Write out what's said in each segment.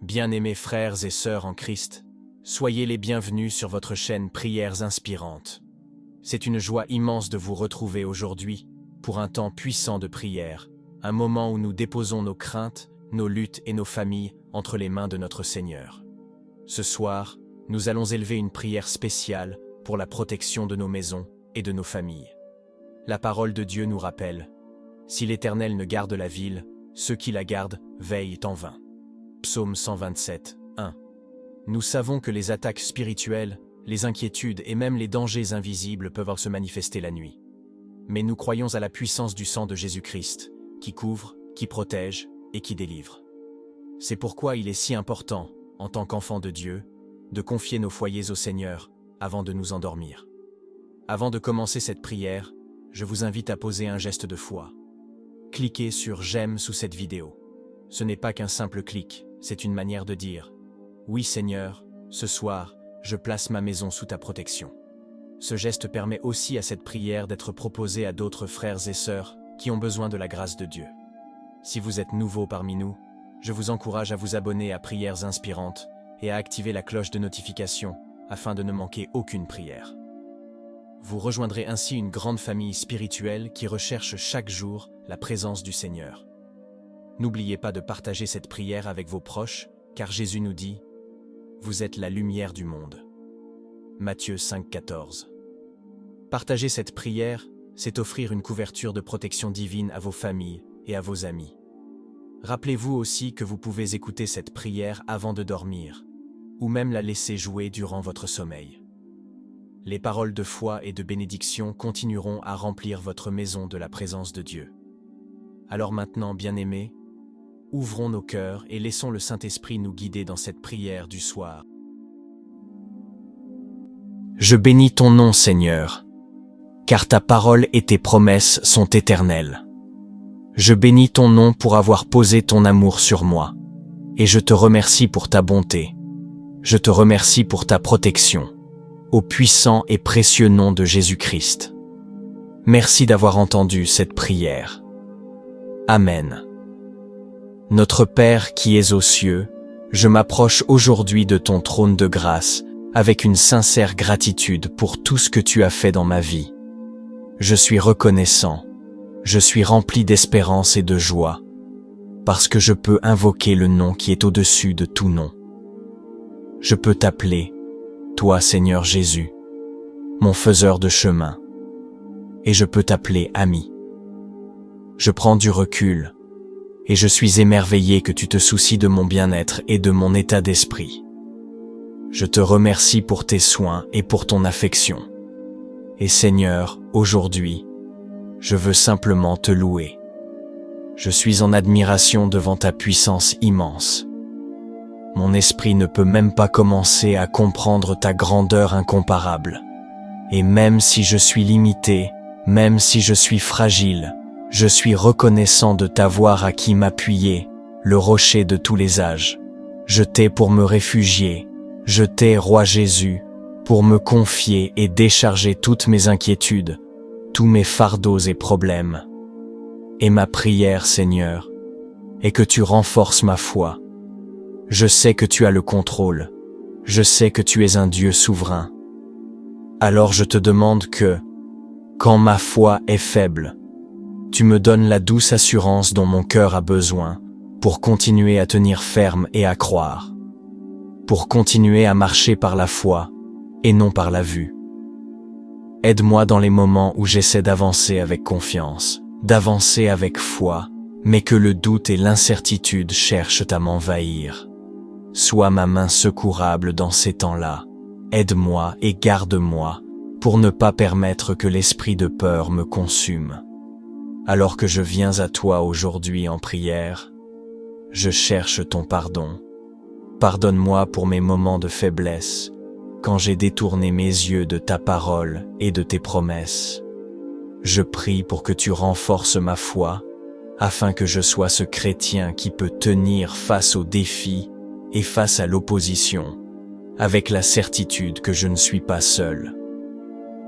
Bien-aimés frères et sœurs en Christ, soyez les bienvenus sur votre chaîne Prières Inspirantes. C'est une joie immense de vous retrouver aujourd'hui pour un temps puissant de prière, un moment où nous déposons nos craintes, nos luttes et nos familles entre les mains de notre Seigneur. Ce soir, nous allons élever une prière spéciale pour la protection de nos maisons et de nos familles. La parole de Dieu nous rappelle « Si l'Éternel ne garde la ville, ceux qui la gardent veillent en vain ». Psaume 127, 1. Nous savons que les attaques spirituelles, les inquiétudes et même les dangers invisibles peuvent se manifester la nuit. Mais nous croyons à la puissance du sang de Jésus-Christ, qui couvre, qui protège et qui délivre. C'est pourquoi il est si important, en tant qu'enfants de Dieu, de confier nos foyers au Seigneur avant de nous endormir. Avant de commencer cette prière, je vous invite à poser un geste de foi. Cliquez sur « J'aime » sous cette vidéo. Ce n'est pas qu'un simple clic, c'est une manière de dire « Oui Seigneur, ce soir, je place ma maison sous ta protection ». Ce geste permet aussi à cette prière d'être proposée à d'autres frères et sœurs qui ont besoin de la grâce de Dieu. Si vous êtes nouveau parmi nous, je vous encourage à vous abonner à Prières Inspirantes et à activer la cloche de notification afin de ne manquer aucune prière. Vous rejoindrez ainsi une grande famille spirituelle qui recherche chaque jour la présence du Seigneur. N'oubliez pas de partager cette prière avec vos proches, car Jésus nous dit « Vous êtes la lumière du monde ». Matthieu 5,14. Partager cette prière, c'est offrir une couverture de protection divine à vos familles et à vos amis. Rappelez-vous aussi que vous pouvez écouter cette prière avant de dormir, ou même la laisser jouer durant votre sommeil. Les paroles de foi et de bénédiction continueront à remplir votre maison de la présence de Dieu. Alors maintenant, bien-aimés, ouvrons nos cœurs et laissons le Saint-Esprit nous guider dans cette prière du soir. Je bénis ton nom, Seigneur, car ta parole et tes promesses sont éternelles. Je bénis ton nom pour avoir posé ton amour sur moi, et je te remercie pour ta bonté. Je te remercie pour ta protection, au puissant et précieux nom de Jésus-Christ. Merci d'avoir entendu cette prière. Amen. Notre Père qui es aux cieux, je m'approche aujourd'hui de ton trône de grâce avec une sincère gratitude pour tout ce que tu as fait dans ma vie. Je suis reconnaissant, je suis rempli d'espérance et de joie, parce que je peux invoquer le nom qui est au-dessus de tout nom. Je peux t'appeler, toi Seigneur Jésus, mon faiseur de chemin, et je peux t'appeler ami. Je prends du recul, et je suis émerveillé que tu te soucies de mon bien-être et de mon état d'esprit. Je te remercie pour tes soins et pour ton affection. Et Seigneur, aujourd'hui, je veux simplement te louer. Je suis en admiration devant ta puissance immense. Mon esprit ne peut même pas commencer à comprendre ta grandeur incomparable. Et même si je suis limité, même si je suis fragile, je suis reconnaissant de t'avoir à qui m'appuyer, le rocher de tous les âges. Je t'ai pour me réfugier, je t'ai, Roi Jésus, pour me confier et décharger toutes mes inquiétudes, tous mes fardeaux et problèmes. Et ma prière, Seigneur, est que tu renforces ma foi. Je sais que tu as le contrôle, je sais que tu es un Dieu souverain. Alors je te demande que, quand ma foi est faible, tu me donnes la douce assurance dont mon cœur a besoin pour continuer à tenir ferme et à croire, pour continuer à marcher par la foi et non par la vue. Aide-moi dans les moments où j'essaie d'avancer avec confiance, d'avancer avec foi, mais que le doute et l'incertitude cherchent à m'envahir. Sois ma main secourable dans ces temps-là. Aide-moi et garde-moi pour ne pas permettre que l'esprit de peur me consume. Alors que je viens à toi aujourd'hui en prière, je cherche ton pardon. Pardonne-moi pour mes moments de faiblesse, quand j'ai détourné mes yeux de ta parole et de tes promesses. Je prie pour que tu renforces ma foi, afin que je sois ce chrétien qui peut tenir face aux défis et face à l'opposition, avec la certitude que je ne suis pas seul.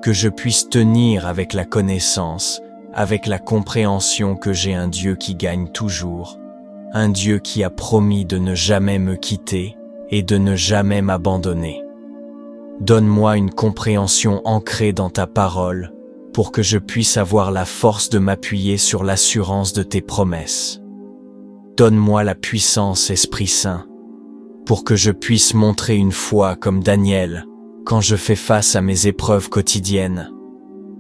Que je puisse tenir avec la connaissance, avec la compréhension que j'ai un Dieu qui gagne toujours, un Dieu qui a promis de ne jamais me quitter et de ne jamais m'abandonner. Donne-moi une compréhension ancrée dans ta parole pour que je puisse avoir la force de m'appuyer sur l'assurance de tes promesses. Donne-moi la puissance, Esprit Saint, pour que je puisse montrer une foi comme Daniel quand je fais face à mes épreuves quotidiennes.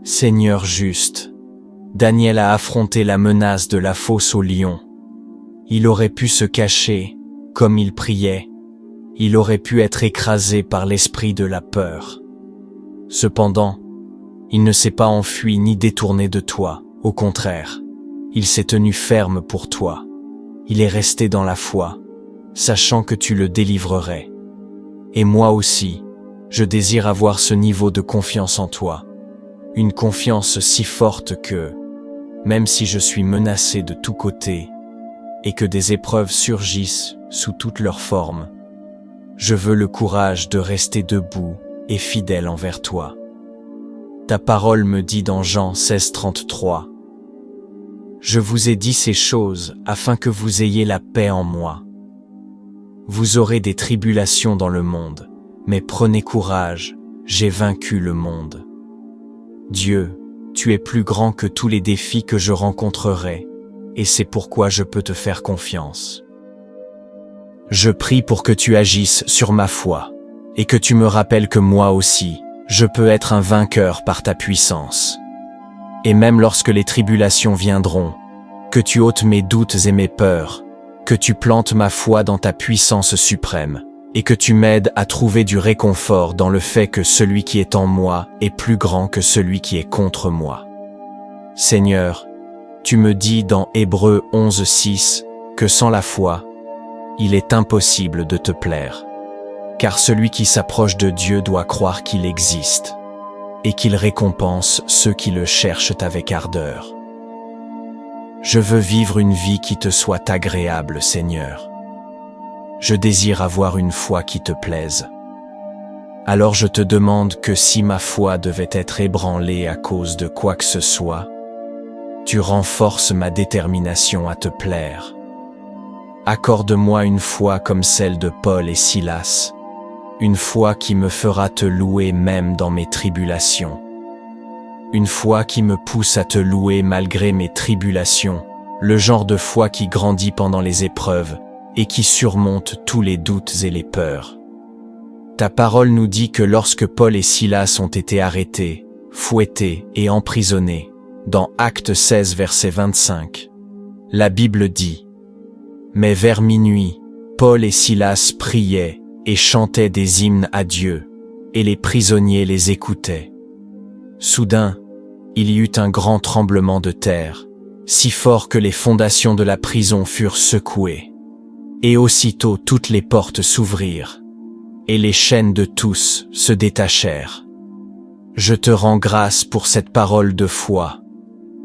Seigneur juste, Daniel a affronté la menace de la fosse au lion. Il aurait pu se cacher, comme il priait. Il aurait pu être écrasé par l'esprit de la peur. Cependant, il ne s'est pas enfui ni détourné de toi. Au contraire, il s'est tenu ferme pour toi. Il est resté dans la foi, sachant que tu le délivrerais. Et moi aussi, je désire avoir ce niveau de confiance en toi. Une confiance si forte que, même si je suis menacé de tous côtés, et que des épreuves surgissent sous toutes leurs formes, je veux le courage de rester debout et fidèle envers toi. Ta parole me dit dans Jean 16:33, « Je vous ai dit ces choses afin que vous ayez la paix en moi. Vous aurez des tribulations dans le monde, mais prenez courage, j'ai vaincu le monde. » Dieu, tu es plus grand que tous les défis que je rencontrerai, et c'est pourquoi je peux te faire confiance. Je prie pour que tu agisses sur ma foi, et que tu me rappelles que moi aussi, je peux être un vainqueur par ta puissance. Et même lorsque les tribulations viendront, que tu ôtes mes doutes et mes peurs, que tu plantes ma foi dans ta puissance suprême, et que tu m'aides à trouver du réconfort dans le fait que celui qui est en moi est plus grand que celui qui est contre moi. Seigneur, tu me dis dans Hébreux 11:6 que sans la foi, il est impossible de te plaire, car celui qui s'approche de Dieu doit croire qu'il existe, et qu'il récompense ceux qui le cherchent avec ardeur. Je veux vivre une vie qui te soit agréable, Seigneur. Je désire avoir une foi qui te plaise. Alors je te demande que si ma foi devait être ébranlée à cause de quoi que ce soit, tu renforces ma détermination à te plaire. Accorde-moi une foi comme celle de Paul et Silas, une foi qui me fera te louer même dans mes tribulations. Une foi qui me pousse à te louer malgré mes tribulations, le genre de foi qui grandit pendant les épreuves et qui surmonte tous les doutes et les peurs. Ta parole nous dit que lorsque Paul et Silas ont été arrêtés, fouettés et emprisonnés, dans Actes 16 verset 25, la Bible dit « Mais vers minuit, Paul et Silas priaient et chantaient des hymnes à Dieu, et les prisonniers les écoutaient. Soudain, il y eut un grand tremblement de terre, si fort que les fondations de la prison furent secouées. Et aussitôt toutes les portes s'ouvrirent, et les chaînes de tous se détachèrent. Je te rends grâce pour cette parole de foi,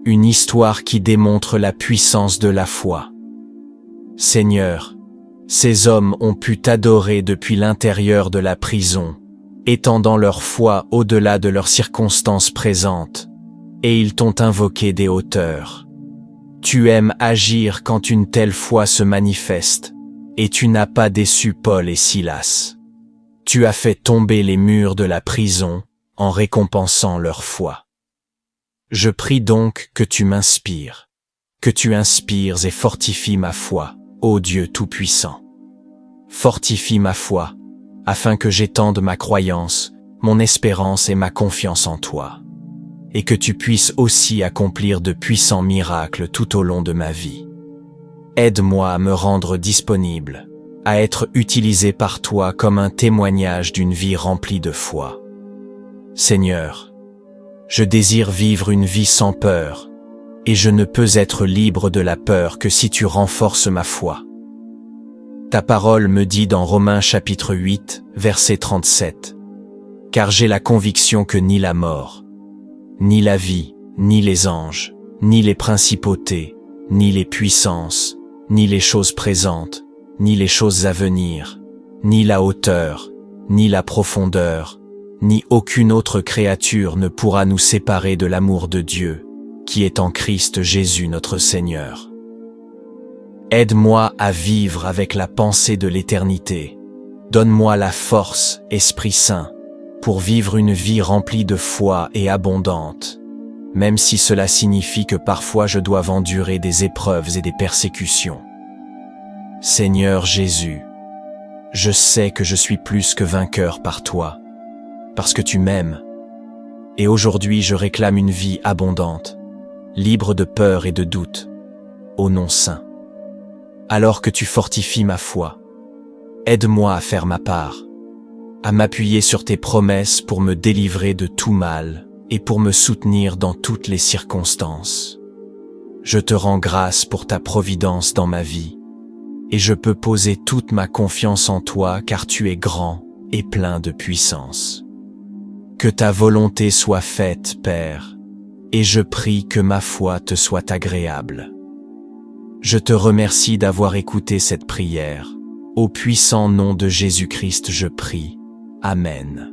une histoire qui démontre la puissance de la foi. Seigneur, ces hommes ont pu t'adorer depuis l'intérieur de la prison, étendant leur foi au-delà de leurs circonstances présentes, et ils t'ont invoqué des hauteurs. Tu aimes agir quand une telle foi se manifeste, et tu n'as pas déçu Paul et Silas. Tu as fait tomber les murs de la prison en récompensant leur foi. Je prie donc que tu m'inspires, que tu inspires et fortifies ma foi, ô Dieu Tout-Puissant. Fortifie ma foi, afin que j'étende ma croyance, mon espérance et ma confiance en toi, et que tu puisses aussi accomplir de puissants miracles tout au long de ma vie. Aide-moi à me rendre disponible, à être utilisé par toi comme un témoignage d'une vie remplie de foi. Seigneur, je désire vivre une vie sans peur, et je ne peux être libre de la peur que si tu renforces ma foi. Ta parole me dit dans Romains chapitre 8, verset 37, « Car j'ai la conviction que ni la mort, ni la vie, ni les anges, ni les principautés, ni les puissances, ni les choses présentes, ni les choses à venir, ni la hauteur, ni la profondeur, ni aucune autre créature ne pourra nous séparer de l'amour de Dieu, qui est en Christ Jésus notre Seigneur. » Aide-moi à vivre avec la pensée de l'éternité. Donne-moi la force, Esprit Saint, pour vivre une vie remplie de foi et abondante, même si cela signifie que parfois je dois endurer des épreuves et des persécutions. Seigneur Jésus, je sais que je suis plus que vainqueur par toi, parce que tu m'aimes. Et aujourd'hui je réclame une vie abondante, libre de peur et de doute, au nom saint. Alors que tu fortifies ma foi, aide-moi à faire ma part, à m'appuyer sur tes promesses pour me délivrer de tout mal et pour me soutenir dans toutes les circonstances. Je te rends grâce pour ta providence dans ma vie, et je peux poser toute ma confiance en toi car tu es grand et plein de puissance. Que ta volonté soit faite, Père, et je prie que ma foi te soit agréable. Je te remercie d'avoir écouté cette prière. Au puissant nom de Jésus-Christ je prie. Amen.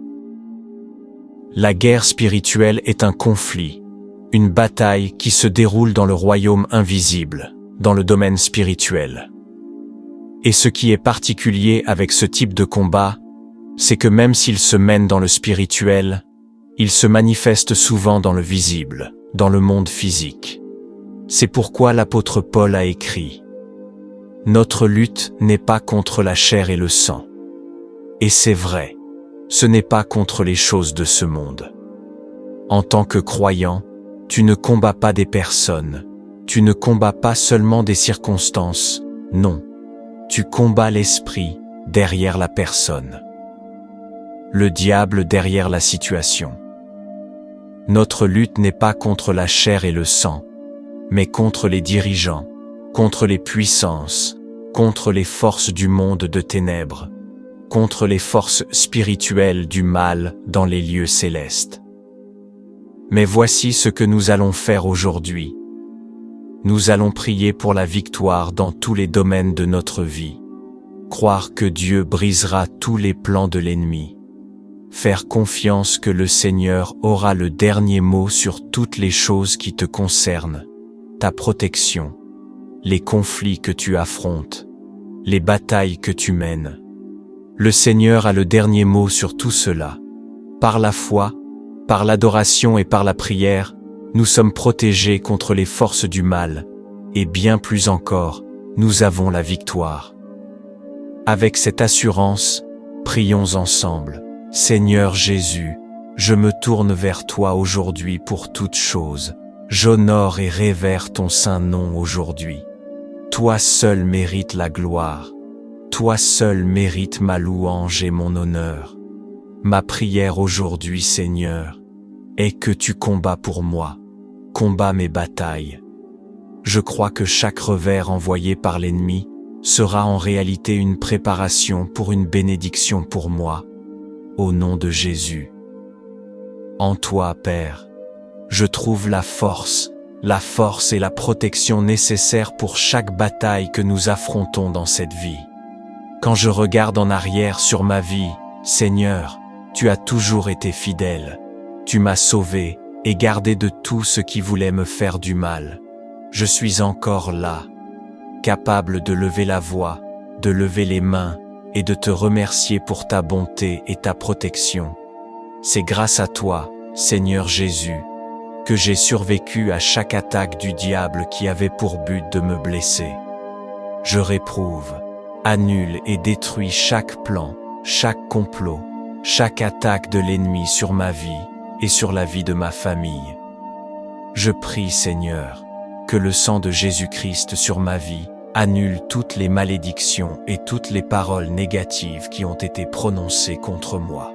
La guerre spirituelle est un conflit, une bataille qui se déroule dans le royaume invisible, dans le domaine spirituel. Et ce qui est particulier avec ce type de combat, c'est que même s'il se mène dans le spirituel, il se manifeste souvent dans le visible, dans le monde physique. C'est pourquoi l'apôtre Paul a écrit « Notre lutte n'est pas contre la chair et le sang. » Et c'est vrai, ce n'est pas contre les choses de ce monde. En tant que croyant, tu ne combats pas des personnes, tu ne combats pas seulement des circonstances, non. Tu combats l'esprit derrière la personne. Le diable derrière la situation. Notre lutte n'est pas contre la chair et le sang, mais contre les dirigeants, contre les puissances, contre les forces du monde de ténèbres, contre les forces spirituelles du mal dans les lieux célestes. Mais voici ce que nous allons faire aujourd'hui. Nous allons prier pour la victoire dans tous les domaines de notre vie. Croire que Dieu brisera tous les plans de l'ennemi. Faire confiance que le Seigneur aura le dernier mot sur toutes les choses qui te concernent, ta protection, les conflits que tu affrontes, les batailles que tu mènes. Le Seigneur a le dernier mot sur tout cela. Par la foi, par l'adoration et par la prière, nous sommes protégés contre les forces du mal, et bien plus encore, nous avons la victoire. Avec cette assurance, prions ensemble. Seigneur Jésus, je me tourne vers toi aujourd'hui pour toutes choses. J'honore et révère ton saint nom aujourd'hui. Toi seul mérites la gloire. Toi seul mérites ma louange et mon honneur. Ma prière aujourd'hui, Seigneur, est que tu combats pour moi. Combats mes batailles. Je crois que chaque revers envoyé par l'ennemi sera en réalité une préparation pour une bénédiction pour moi, au nom de Jésus. En toi, Père, je trouve la force et la protection nécessaires pour chaque bataille que nous affrontons dans cette vie. Quand je regarde en arrière sur ma vie, Seigneur, tu as toujours été fidèle. Tu m'as sauvé et gardé de tout ce qui voulait me faire du mal. Je suis encore là, capable de lever la voix, de lever les mains et de te remercier pour ta bonté et ta protection. C'est grâce à toi, Seigneur Jésus, que j'ai survécu à chaque attaque du diable qui avait pour but de me blesser. Je réprouve, annule et détruis chaque plan, chaque complot, chaque attaque de l'ennemi sur ma vie et sur la vie de ma famille. Je prie, Seigneur, que le sang de Jésus-Christ sur ma vie annule toutes les malédictions et toutes les paroles négatives qui ont été prononcées contre moi.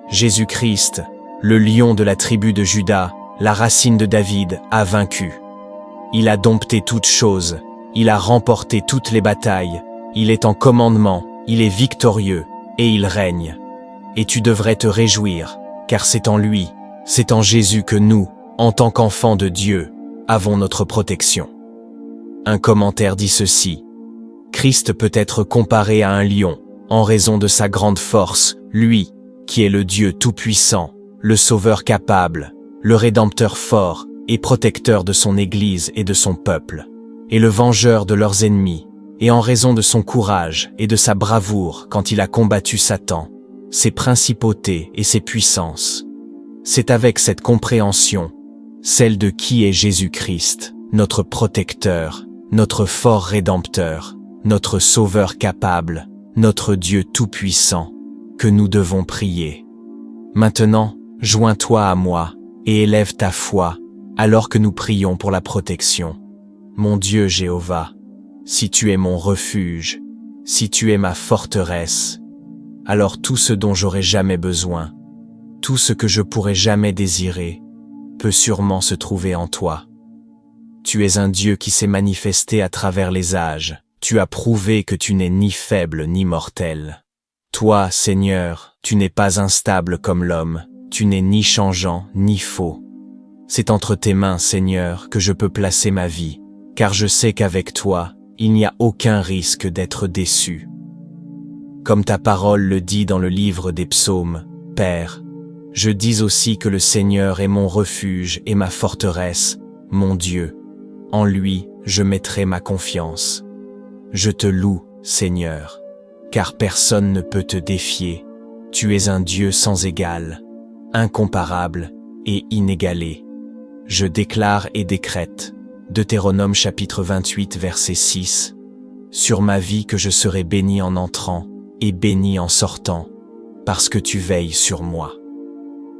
Jésus-Christ, le lion de la tribu de Juda, la racine de David, a vaincu. Il a dompté toutes choses, il a remporté toutes les batailles, il est en commandement, il est victorieux, et il règne. Et tu devrais te réjouir, car c'est en lui, c'est en Jésus que nous, en tant qu'enfants de Dieu, avons notre protection. Un commentaire dit ceci: Christ peut être comparé à un lion, en raison de sa grande force, lui, qui est le Dieu tout-puissant, le Sauveur capable, le Rédempteur fort et protecteur de son Église et de son peuple, et le vengeur de leurs ennemis, et en raison de son courage et de sa bravoure quand il a combattu Satan, ses principautés et ses puissances. C'est avec cette compréhension, celle de qui est Jésus-Christ, notre protecteur, notre fort rédempteur, notre sauveur capable, notre Dieu tout-puissant, que nous devons prier. Maintenant, joins-toi à moi et élève ta foi, alors que nous prions pour la protection. Mon Dieu Jéhovah, si tu es mon refuge, si tu es ma forteresse, alors tout ce dont j'aurai jamais besoin, tout ce que je pourrai jamais désirer, peut sûrement se trouver en toi. Tu es un Dieu qui s'est manifesté à travers les âges, tu as prouvé que tu n'es ni faible ni mortel. Toi, Seigneur, tu n'es pas instable comme l'homme, tu n'es ni changeant ni faux. C'est entre tes mains, Seigneur, que je peux placer ma vie, car je sais qu'avec toi, il n'y a aucun risque d'être déçu. Comme ta parole le dit dans le livre des psaumes, Père, je dis aussi que le Seigneur est mon refuge et ma forteresse, mon Dieu. En lui, je mettrai ma confiance. Je te loue, Seigneur, car personne ne peut te défier. Tu es un Dieu sans égal, incomparable et inégalé. Je déclare et décrète, Deutéronome chapitre 28 verset 6, sur ma vie que je serai béni en entrant et béni en sortant, parce que tu veilles sur moi.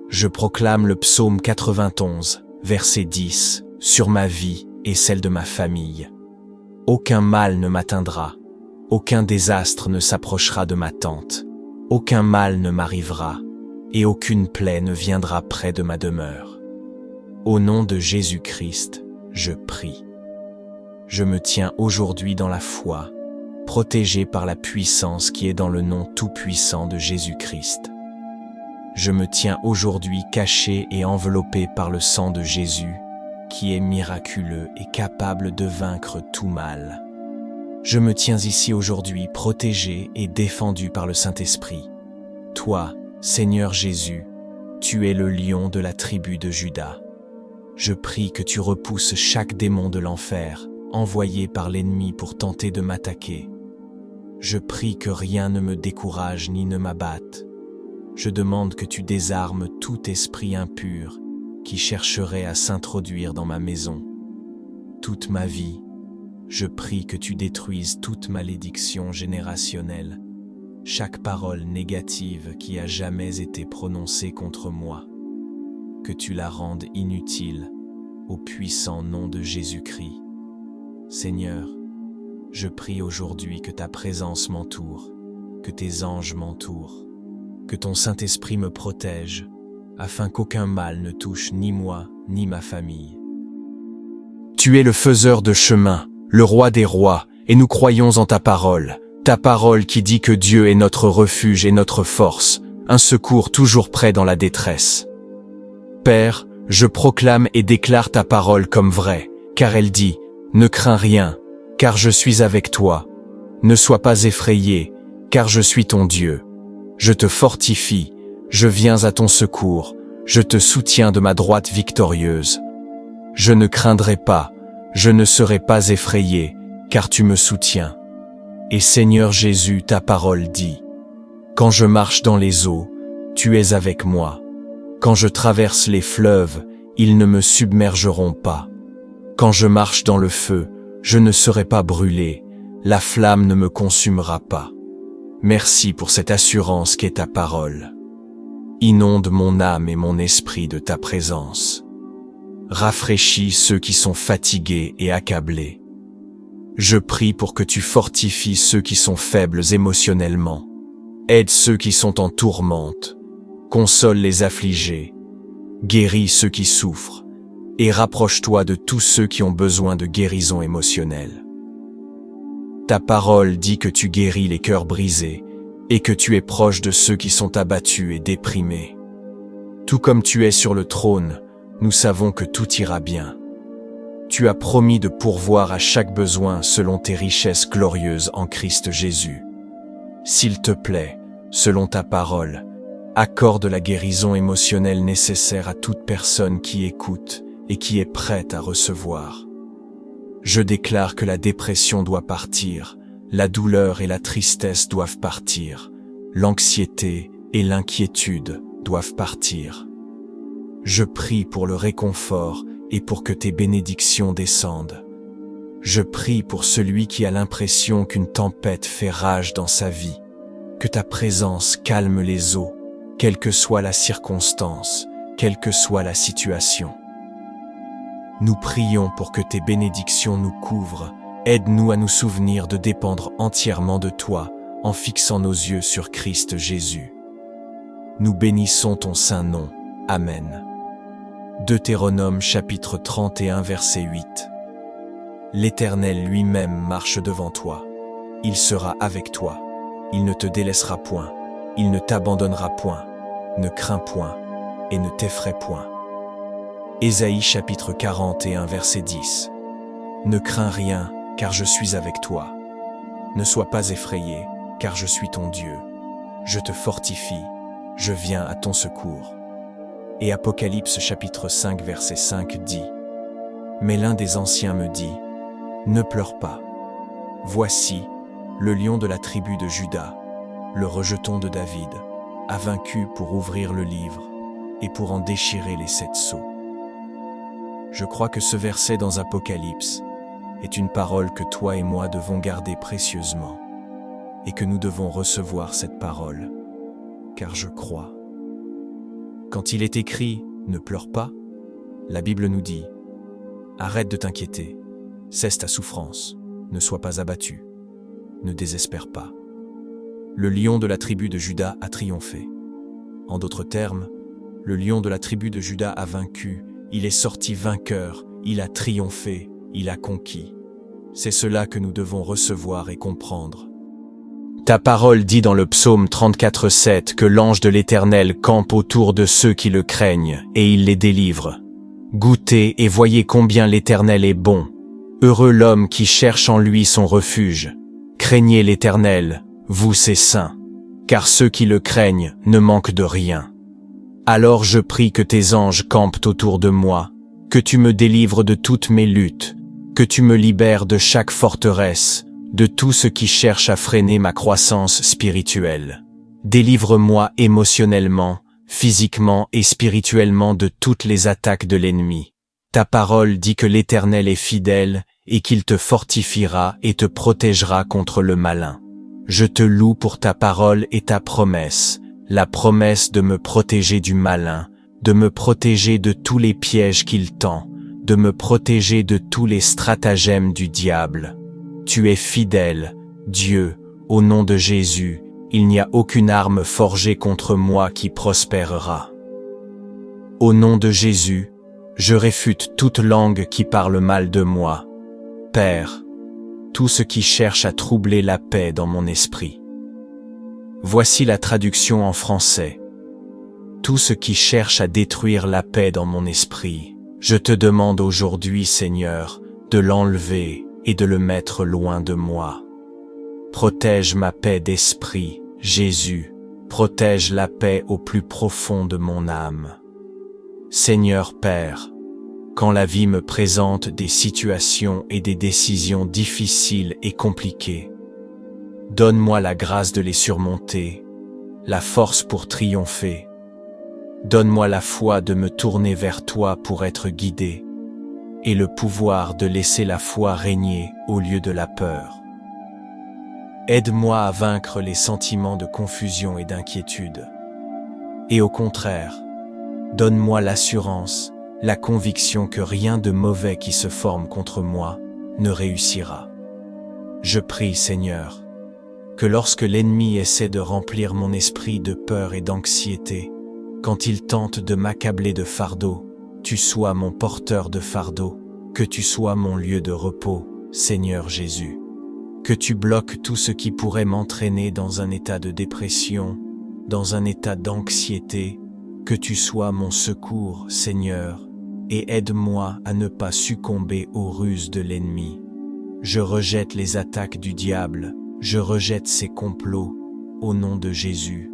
Je proclame le psaume 91, verset 10, sur ma vie et celle de ma famille. Aucun mal ne m'atteindra, aucun désastre ne s'approchera de ma tente, aucun mal ne m'arrivera, et aucune plaie ne viendra près de ma demeure. Au nom de Jésus-Christ, je prie. Je me tiens aujourd'hui dans la foi, protégé par la puissance qui est dans le nom tout-puissant de Jésus-Christ. Je me tiens aujourd'hui caché et enveloppé par le sang de Jésus, qui est miraculeux et capable de vaincre tout mal. Je me tiens ici aujourd'hui protégé et défendu par le Saint-Esprit. Toi, Seigneur Jésus, tu es le lion de la tribu de Juda. Je prie que tu repousses chaque démon de l'enfer, envoyé par l'ennemi pour tenter de m'attaquer. Je prie que rien ne me décourage ni ne m'abatte. Je demande que tu désarmes tout esprit impur qui chercherait à s'introduire dans ma maison. Toute ma vie, je prie que tu détruises toute malédiction générationnelle, chaque parole négative qui a jamais été prononcée contre moi, que tu la rendes inutile au puissant nom de Jésus-Christ. Seigneur, je prie aujourd'hui que ta présence m'entoure, que tes anges m'entourent, que ton Saint-Esprit me protège, afin qu'aucun mal ne touche ni moi, ni ma famille. Tu es le faiseur de chemin, le roi des rois, et nous croyons en ta parole qui dit que Dieu est notre refuge et notre force, un secours toujours prêt dans la détresse. Père, je proclame et déclare ta parole comme vraie, car elle dit, ne crains rien, car je suis avec toi. Ne sois pas effrayé, car je suis ton Dieu. Je te fortifie, je viens à ton secours, je te soutiens de ma droite victorieuse. Je ne craindrai pas, je ne serai pas effrayé, car tu me soutiens. Et Seigneur Jésus, ta parole dit, quand je marche dans les eaux, tu es avec moi. Quand je traverse les fleuves, ils ne me submergeront pas. Quand je marche dans le feu, je ne serai pas brûlé, la flamme ne me consumera pas. Merci pour cette assurance qu'est ta parole. Inonde mon âme et mon esprit de ta présence. Rafraîchis ceux qui sont fatigués et accablés. Je prie pour que tu fortifies ceux qui sont faibles émotionnellement. Aide ceux qui sont en tourmente. Console les affligés. Guéris ceux qui souffrent. Et rapproche-toi de tous ceux qui ont besoin de guérison émotionnelle. Ta parole dit que tu guéris les cœurs brisés et que tu es proche de ceux qui sont abattus et déprimés. Tout comme tu es sur le trône, nous savons que tout ira bien. Tu as promis de pourvoir à chaque besoin selon tes richesses glorieuses en Christ Jésus. S'il te plaît, selon ta parole, accorde la guérison émotionnelle nécessaire à toute personne qui écoute et qui est prête à recevoir. Je déclare que la dépression doit partir, La douleur et la tristesse doivent partir. L'anxiété et l'inquiétude doivent partir. Je prie pour le réconfort et pour que tes bénédictions descendent. Je prie pour celui qui a l'impression qu'une tempête fait rage dans sa vie, que ta présence calme les eaux, quelle que soit la circonstance, quelle que soit la situation. Nous prions pour que tes bénédictions nous couvrent. Aide-nous à nous souvenir de dépendre entièrement de toi en fixant nos yeux sur Christ Jésus. Nous bénissons ton saint nom. Amen. Deutéronome chapitre 31 verset 8. L'Éternel lui-même marche devant toi. Il sera avec toi. Il ne te délaissera point. Il ne t'abandonnera point. Ne crains point et ne t'effraie point. Ésaïe chapitre 41 verset 10. Ne crains rien, car je suis avec toi. Ne sois pas effrayé, car je suis ton Dieu. Je te fortifie, je viens à ton secours. Et Apocalypse chapitre 5 verset 5 dit: Mais l'un des anciens me dit: Ne pleure pas. Voici, le lion de la tribu de Juda, le rejeton de David, a vaincu pour ouvrir le livre et pour en déchirer les 7 sceaux. Je crois que ce verset dans Apocalypse est une parole que toi et moi devons garder précieusement et que nous devons recevoir cette parole, car je crois. Quand il est écrit « Ne pleure pas », la Bible nous dit « Arrête de t'inquiéter, cesse ta souffrance, ne sois pas abattu, ne désespère pas. Le lion de la tribu de Juda a triomphé. » En d'autres termes, le lion de la tribu de Juda a vaincu, il est sorti vainqueur, il a triomphé, il a conquis. C'est cela que nous devons recevoir et comprendre. Ta parole dit dans le psaume 34:7 que l'ange de l'Éternel campe autour de ceux qui le craignent et il les délivre. Goûtez et voyez combien l'Éternel est bon. Heureux l'homme qui cherche en lui son refuge. Craignez l'Éternel, vous ses saints, car ceux qui le craignent ne manquent de rien. Alors je prie que tes anges campent autour de moi, que tu me délivres de toutes mes luttes, que tu me libères de chaque forteresse, de tout ce qui cherche à freiner ma croissance spirituelle. Délivre-moi émotionnellement, physiquement et spirituellement de toutes les attaques de l'ennemi. Ta parole dit que l'Éternel est fidèle et qu'il te fortifiera et te protégera contre le malin. Je te loue pour ta parole et ta promesse, la promesse de me protéger du malin, de me protéger de tous les pièges qu'il tend, de me protéger de tous les stratagèmes du diable. Tu es fidèle, Dieu, au nom de Jésus, il n'y a aucune arme forgée contre moi qui prospérera. Au nom de Jésus, je réfute toute langue qui parle mal de moi. Père, tout ce qui cherche à troubler la paix dans mon esprit. Voici la traduction en français. Tout ce qui cherche à détruire la paix dans mon esprit, je te demande aujourd'hui, Seigneur, de l'enlever et de le mettre loin de moi. Protège ma paix d'esprit, Jésus, protège la paix au plus profond de mon âme. Seigneur Père, quand la vie me présente des situations et des décisions difficiles et compliquées, donne-moi la grâce de les surmonter, la force pour triompher. Donne-moi la foi de me tourner vers toi pour être guidé, et le pouvoir de laisser la foi régner au lieu de la peur. Aide-moi à vaincre les sentiments de confusion et d'inquiétude. Et au contraire, donne-moi l'assurance, la conviction que rien de mauvais qui se forme contre moi ne réussira. Je prie, Seigneur, que lorsque l'ennemi essaie de remplir mon esprit de peur et d'anxiété, quand il tente de m'accabler de fardeau, tu sois mon porteur de fardeau, que tu sois mon lieu de repos, Seigneur Jésus. Que tu bloques tout ce qui pourrait m'entraîner dans un état de dépression, dans un état d'anxiété, que tu sois mon secours, Seigneur, et aide-moi à ne pas succomber aux ruses de l'ennemi. Je rejette les attaques du diable, je rejette ses complots, au nom de Jésus.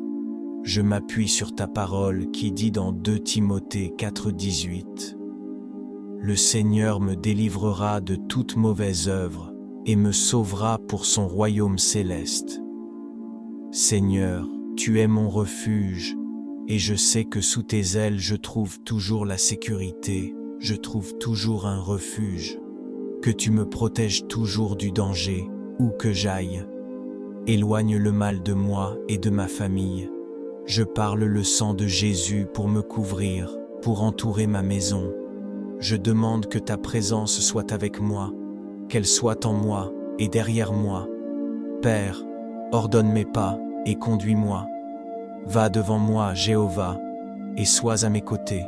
Je m'appuie sur ta parole qui dit dans 2 Timothée 4,18 « Le Seigneur me délivrera de toute mauvaise œuvre et me sauvera pour son royaume céleste. Seigneur, tu es mon refuge, et je sais que sous tes ailes je trouve toujours la sécurité, je trouve toujours un refuge, que tu me protèges toujours du danger, où que j'aille. Éloigne le mal de moi et de ma famille. Je parle le sang de Jésus pour me couvrir, pour entourer ma maison. Je demande que ta présence soit avec moi, qu'elle soit en moi et derrière moi. Père, ordonne mes pas et conduis-moi. Va devant moi, Jéhovah, et sois à mes côtés.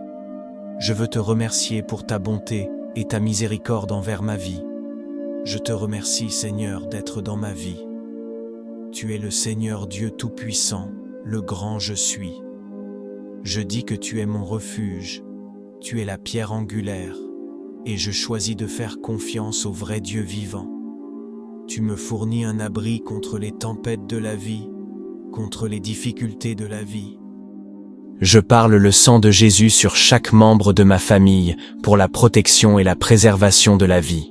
Je veux te remercier pour ta bonté et ta miséricorde envers ma vie. Je te remercie, Seigneur, d'être dans ma vie. Tu es le Seigneur Dieu Tout-Puissant, le grand je suis. Je dis que tu es mon refuge, tu es la pierre angulaire, et je choisis de faire confiance au vrai Dieu vivant. Tu me fournis un abri contre les tempêtes de la vie, contre les difficultés de la vie. Je parle le sang de Jésus sur chaque membre de ma famille pour la protection et la préservation de la vie.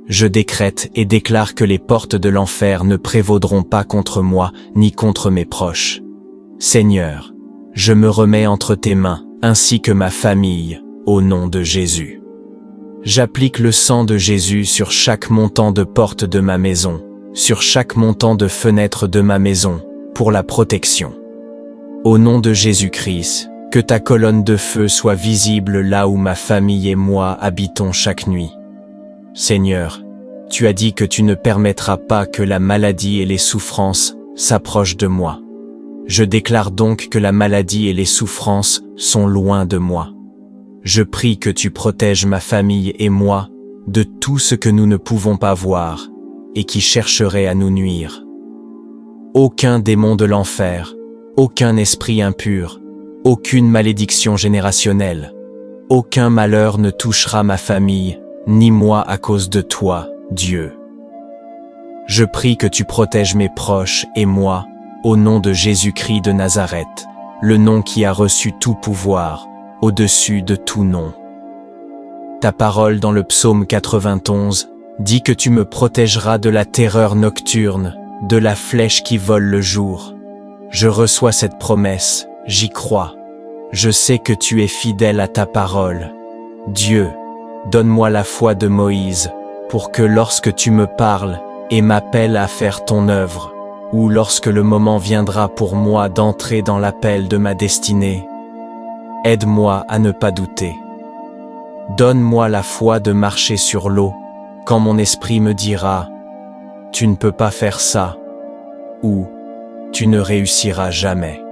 Je décrète et déclare que les portes de l'enfer ne prévaudront pas contre moi ni contre mes proches. Seigneur, je me remets entre tes mains, ainsi que ma famille, au nom de Jésus. J'applique le sang de Jésus sur chaque montant de porte de ma maison, sur chaque montant de fenêtre de ma maison, pour la protection. Au nom de Jésus-Christ, que ta colonne de feu soit visible là où ma famille et moi habitons chaque nuit. Seigneur, tu as dit que tu ne permettras pas que la maladie et les souffrances s'approchent de moi. Je déclare donc que la maladie et les souffrances sont loin de moi. Je prie que tu protèges ma famille et moi de tout ce que nous ne pouvons pas voir et qui chercherait à nous nuire. Aucun démon de l'enfer, aucun esprit impur, aucune malédiction générationnelle, aucun malheur ne touchera ma famille, ni moi à cause de toi, Dieu. Je prie que tu protèges mes proches et moi, au nom de Jésus-Christ de Nazareth, le nom qui a reçu tout pouvoir, au-dessus de tout nom. Ta parole dans le psaume 91 dit que tu me protégeras de la terreur nocturne, de la flèche qui vole le jour. Je reçois cette promesse, j'y crois. Je sais que tu es fidèle à ta parole. Dieu, donne-moi la foi de Moïse, pour que lorsque tu me parles et m'appelles à faire ton œuvre, ou lorsque le moment viendra pour moi d'entrer dans l'appel de ma destinée, aide-moi à ne pas douter. Donne-moi la foi de marcher sur l'eau, quand mon esprit me dira « Tu ne peux pas faire ça » ou « Tu ne réussiras jamais ».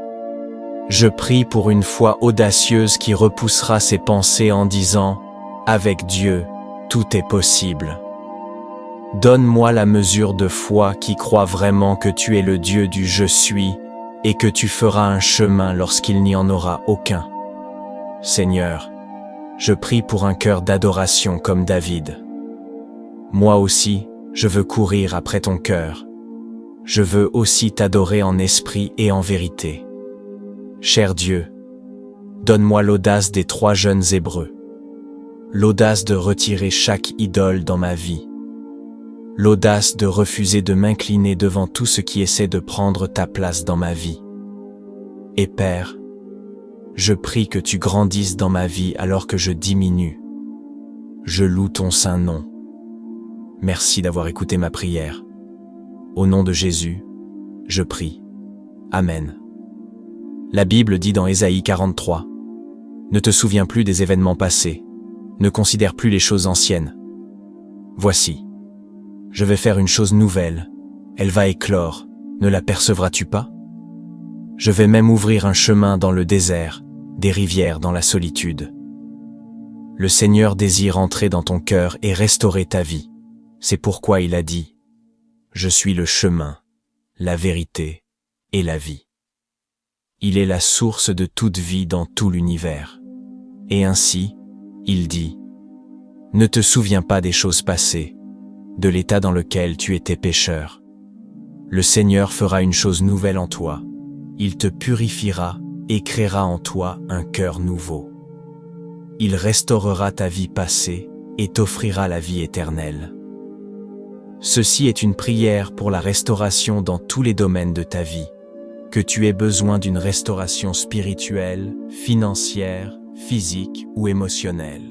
Je prie pour une foi audacieuse qui repoussera ces pensées en disant « Avec Dieu, tout est possible ». Donne-moi la mesure de foi qui croit vraiment que tu es le Dieu du « Je suis » et que tu feras un chemin lorsqu'il n'y en aura aucun. Seigneur, je prie pour un cœur d'adoration comme David. Moi aussi, je veux courir après ton cœur. Je veux aussi t'adorer en esprit et en vérité. Cher Dieu, donne-moi l'audace des 3 jeunes Hébreux, l'audace de retirer chaque idole dans ma vie, l'audace de refuser de m'incliner devant tout ce qui essaie de prendre ta place dans ma vie. Et Père, je prie que tu grandisses dans ma vie alors que je diminue. Je loue ton saint nom. Merci d'avoir écouté ma prière. Au nom de Jésus, je prie. Amen. La Bible dit dans Ésaïe 43, « Ne te souviens plus des événements passés, ne considère plus les choses anciennes. Voici, je vais faire une chose nouvelle, elle va éclore, ne l'apercevras-tu pas? Je vais même ouvrir un chemin dans le désert, des rivières dans la solitude. Le Seigneur désire entrer dans ton cœur et restaurer ta vie. C'est pourquoi il a dit, « Je suis le chemin, la vérité et la vie. » Il est la source de toute vie dans tout l'univers. Et ainsi, il dit, « Ne te souviens pas des choses passées, de l'état dans lequel tu étais pécheur. Le Seigneur fera une chose nouvelle en toi. Il te purifiera et créera en toi un cœur nouveau. Il restaurera ta vie passée et t'offrira la vie éternelle. » Ceci est une prière pour la restauration dans tous les domaines de ta vie. Que tu aies besoin d'une restauration spirituelle, financière, physique ou émotionnelle.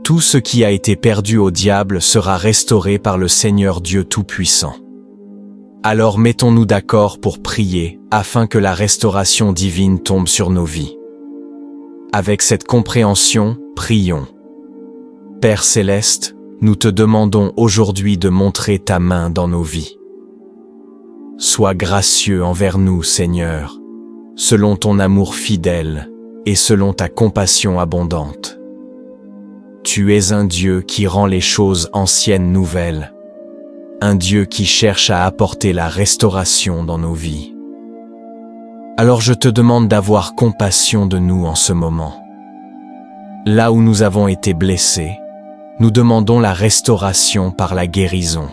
Tout ce qui a été perdu au diable sera restauré par le Seigneur Dieu Tout-Puissant. Alors mettons-nous d'accord pour prier afin que la restauration divine tombe sur nos vies. Avec cette compréhension, prions. Père Céleste, nous te demandons aujourd'hui de montrer ta main dans nos vies. Sois gracieux envers nous, Seigneur, selon ton amour fidèle et selon ta compassion abondante. Tu es un Dieu qui rend les choses anciennes nouvelles, un Dieu qui cherche à apporter la restauration dans nos vies. Alors je te demande d'avoir compassion de nous en ce moment. Là où nous avons été blessés, nous demandons la restauration par la guérison.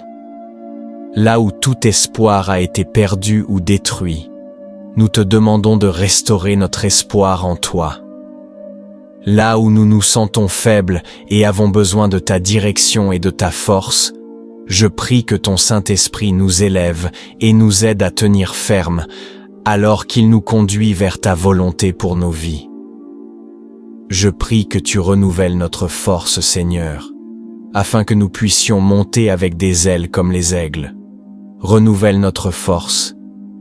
Là où tout espoir a été perdu ou détruit, nous te demandons de restaurer notre espoir en toi. Là où nous nous sentons faibles et avons besoin de ta direction et de ta force, je prie que ton Saint-Esprit nous élève et nous aide à tenir ferme, alors qu'il nous conduit vers ta volonté pour nos vies. Je prie que tu renouvelles notre force, Seigneur, afin que nous puissions monter avec des ailes comme les aigles. Renouvelle notre force,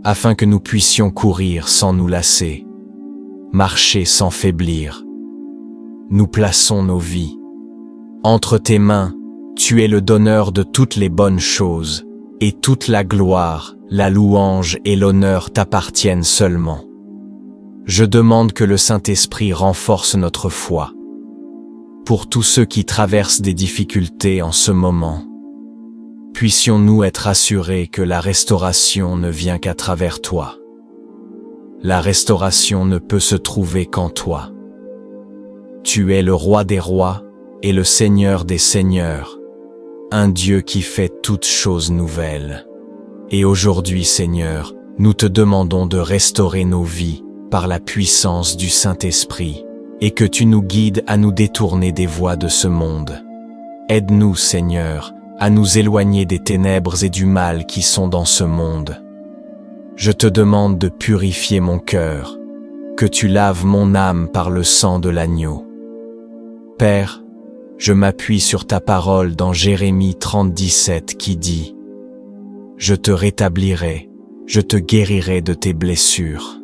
afin que nous puissions courir sans nous lasser, marcher sans faiblir. Nous plaçons nos vies. Entre tes mains, tu es le donneur de toutes les bonnes choses, et toute la gloire, la louange et l'honneur t'appartiennent seulement. Je demande que le Saint-Esprit renforce notre foi. Pour tous ceux qui traversent des difficultés en ce moment, puissions-nous être assurés que la restauration ne vient qu'à travers toi. La restauration ne peut se trouver qu'en toi. Tu es le roi des rois et le Seigneur des seigneurs, un Dieu qui fait toutes choses nouvelles. Et aujourd'hui, Seigneur, nous te demandons de restaurer nos vies par la puissance du Saint-Esprit et que tu nous guides à nous détourner des voies de ce monde. Aide-nous, Seigneur, à nous éloigner des ténèbres et du mal qui sont dans ce monde. Je te demande de purifier mon cœur, que tu laves mon âme par le sang de l'agneau. Père, je m'appuie sur ta parole dans Jérémie 30:17 qui dit « Je te rétablirai, je te guérirai de tes blessures. »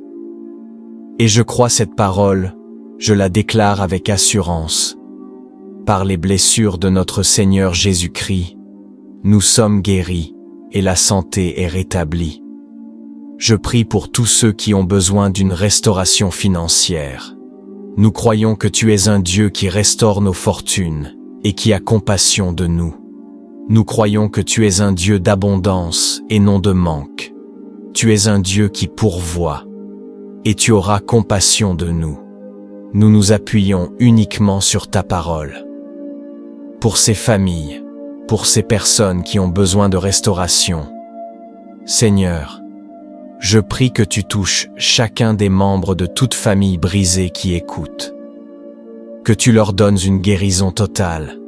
Et je crois cette parole, je la déclare avec assurance. Par les blessures de notre Seigneur Jésus-Christ, nous sommes guéris et la santé est rétablie. Je prie pour tous ceux qui ont besoin d'une restauration financière. Nous croyons que tu es un Dieu qui restaure nos fortunes et qui a compassion de nous. Nous croyons que tu es un Dieu d'abondance et non de manque. Tu es un Dieu qui pourvoit et tu auras compassion de nous. Nous nous appuyons uniquement sur ta parole. Pour ces familles, pour ces personnes qui ont besoin de restauration, Seigneur, je prie que tu touches chacun des membres de toute famille brisée qui écoute. Que tu leur donnes une guérison totale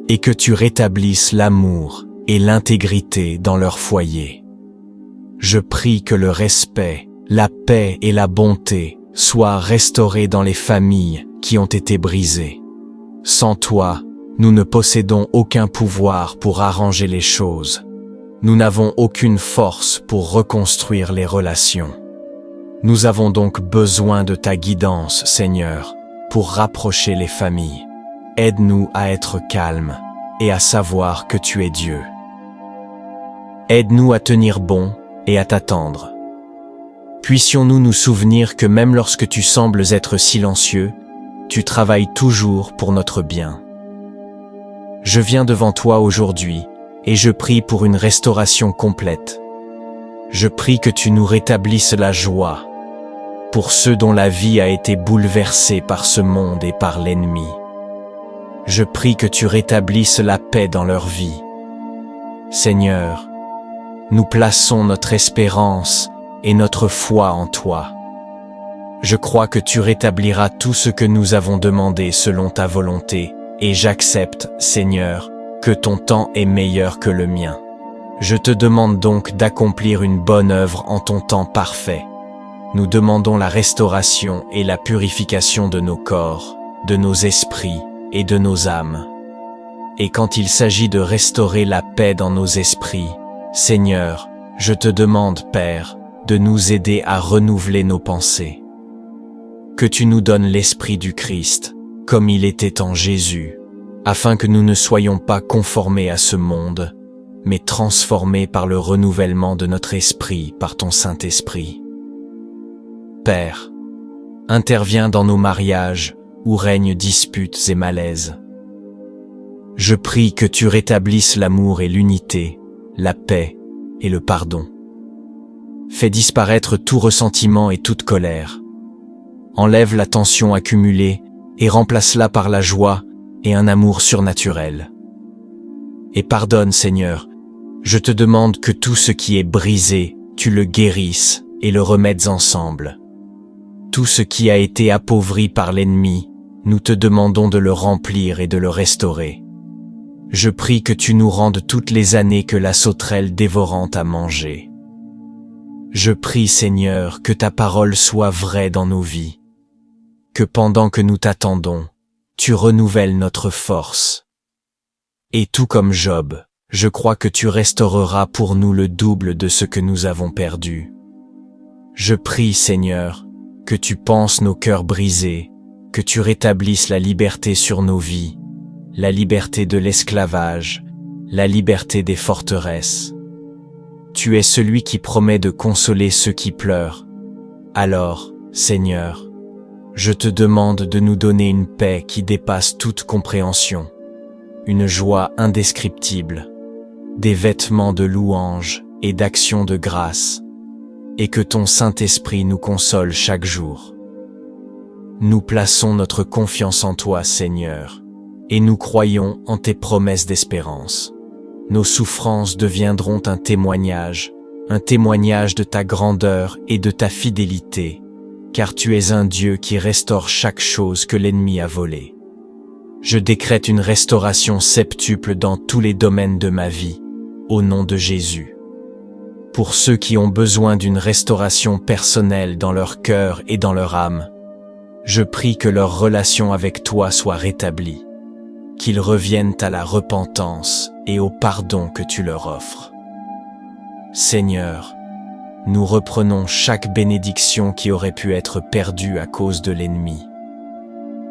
et que tu rétablisses l'amour et l'intégrité dans leur foyer. Je prie que le respect, la paix et la bonté soient restaurés dans les familles qui ont été brisées. Sans toi, nous ne possédons aucun pouvoir pour arranger les choses. Nous n'avons aucune force pour reconstruire les relations. Nous avons donc besoin de ta guidance, Seigneur, pour rapprocher les familles. Aide-nous à être calmes et à savoir que tu es Dieu. Aide-nous à tenir bon et à t'attendre. Puissions-nous nous souvenir que même lorsque tu sembles être silencieux, tu travailles toujours pour notre bien. Je viens devant toi aujourd'hui et je prie pour une restauration complète. Je prie que tu nous rétablisses la joie pour ceux dont la vie a été bouleversée par ce monde et par l'ennemi. Je prie que tu rétablisses la paix dans leur vie. Seigneur, nous plaçons notre espérance et notre foi en toi. Je crois que tu rétabliras tout ce que nous avons demandé selon ta volonté, et j'accepte, Seigneur, que ton temps est meilleur que le mien. Je te demande donc d'accomplir une bonne œuvre en ton temps parfait. Nous demandons la restauration et la purification de nos corps, de nos esprits et de nos âmes. Et quand il s'agit de restaurer la paix dans nos esprits, Seigneur, je te demande, Père, de nous aider à renouveler nos pensées. Que tu nous donnes l'esprit du Christ, comme il était en Jésus, afin que nous ne soyons pas conformés à ce monde, mais transformés par le renouvellement de notre esprit par ton Saint-Esprit. Père, interviens dans nos mariages où règnent disputes et malaises. Je prie que tu rétablisses l'amour et l'unité, la paix et le pardon. Fais disparaître tout ressentiment et toute colère. Enlève la tension accumulée et remplace-la par la joie et un amour surnaturel. Et pardonne, Seigneur, je te demande que tout ce qui est brisé, tu le guérisses et le remettes ensemble. Tout ce qui a été appauvri par l'ennemi, nous te demandons de le remplir et de le restaurer. Je prie que tu nous rendes toutes les années que la sauterelle dévorante a mangées. Je prie, Seigneur, que ta parole soit vraie dans nos vies, que pendant que nous t'attendons, tu renouvelles notre force. Et tout comme Job, je crois que tu restaureras pour nous le double de ce que nous avons perdu. Je prie, Seigneur, que tu panses nos cœurs brisés, que tu rétablisses la liberté sur nos vies, la liberté de l'esclavage, la liberté des forteresses. Tu es celui qui promet de consoler ceux qui pleurent. Alors, Seigneur, je te demande de nous donner une paix qui dépasse toute compréhension, une joie indescriptible, des vêtements de louange et d'action de grâce, et que ton Saint-Esprit nous console chaque jour. Nous plaçons notre confiance en toi, Seigneur, et nous croyons en tes promesses d'espérance. Nos souffrances deviendront un témoignage de ta grandeur et de ta fidélité, car tu es un Dieu qui restaure chaque chose que l'ennemi a volée. Je décrète une restauration septuple dans tous les domaines de ma vie, au nom de Jésus. Pour ceux qui ont besoin d'une restauration personnelle dans leur cœur et dans leur âme, je prie que leur relation avec toi soit rétablie, qu'ils reviennent à la repentance et au pardon que tu leur offres. Seigneur, nous reprenons chaque bénédiction qui aurait pu être perdue à cause de l'ennemi.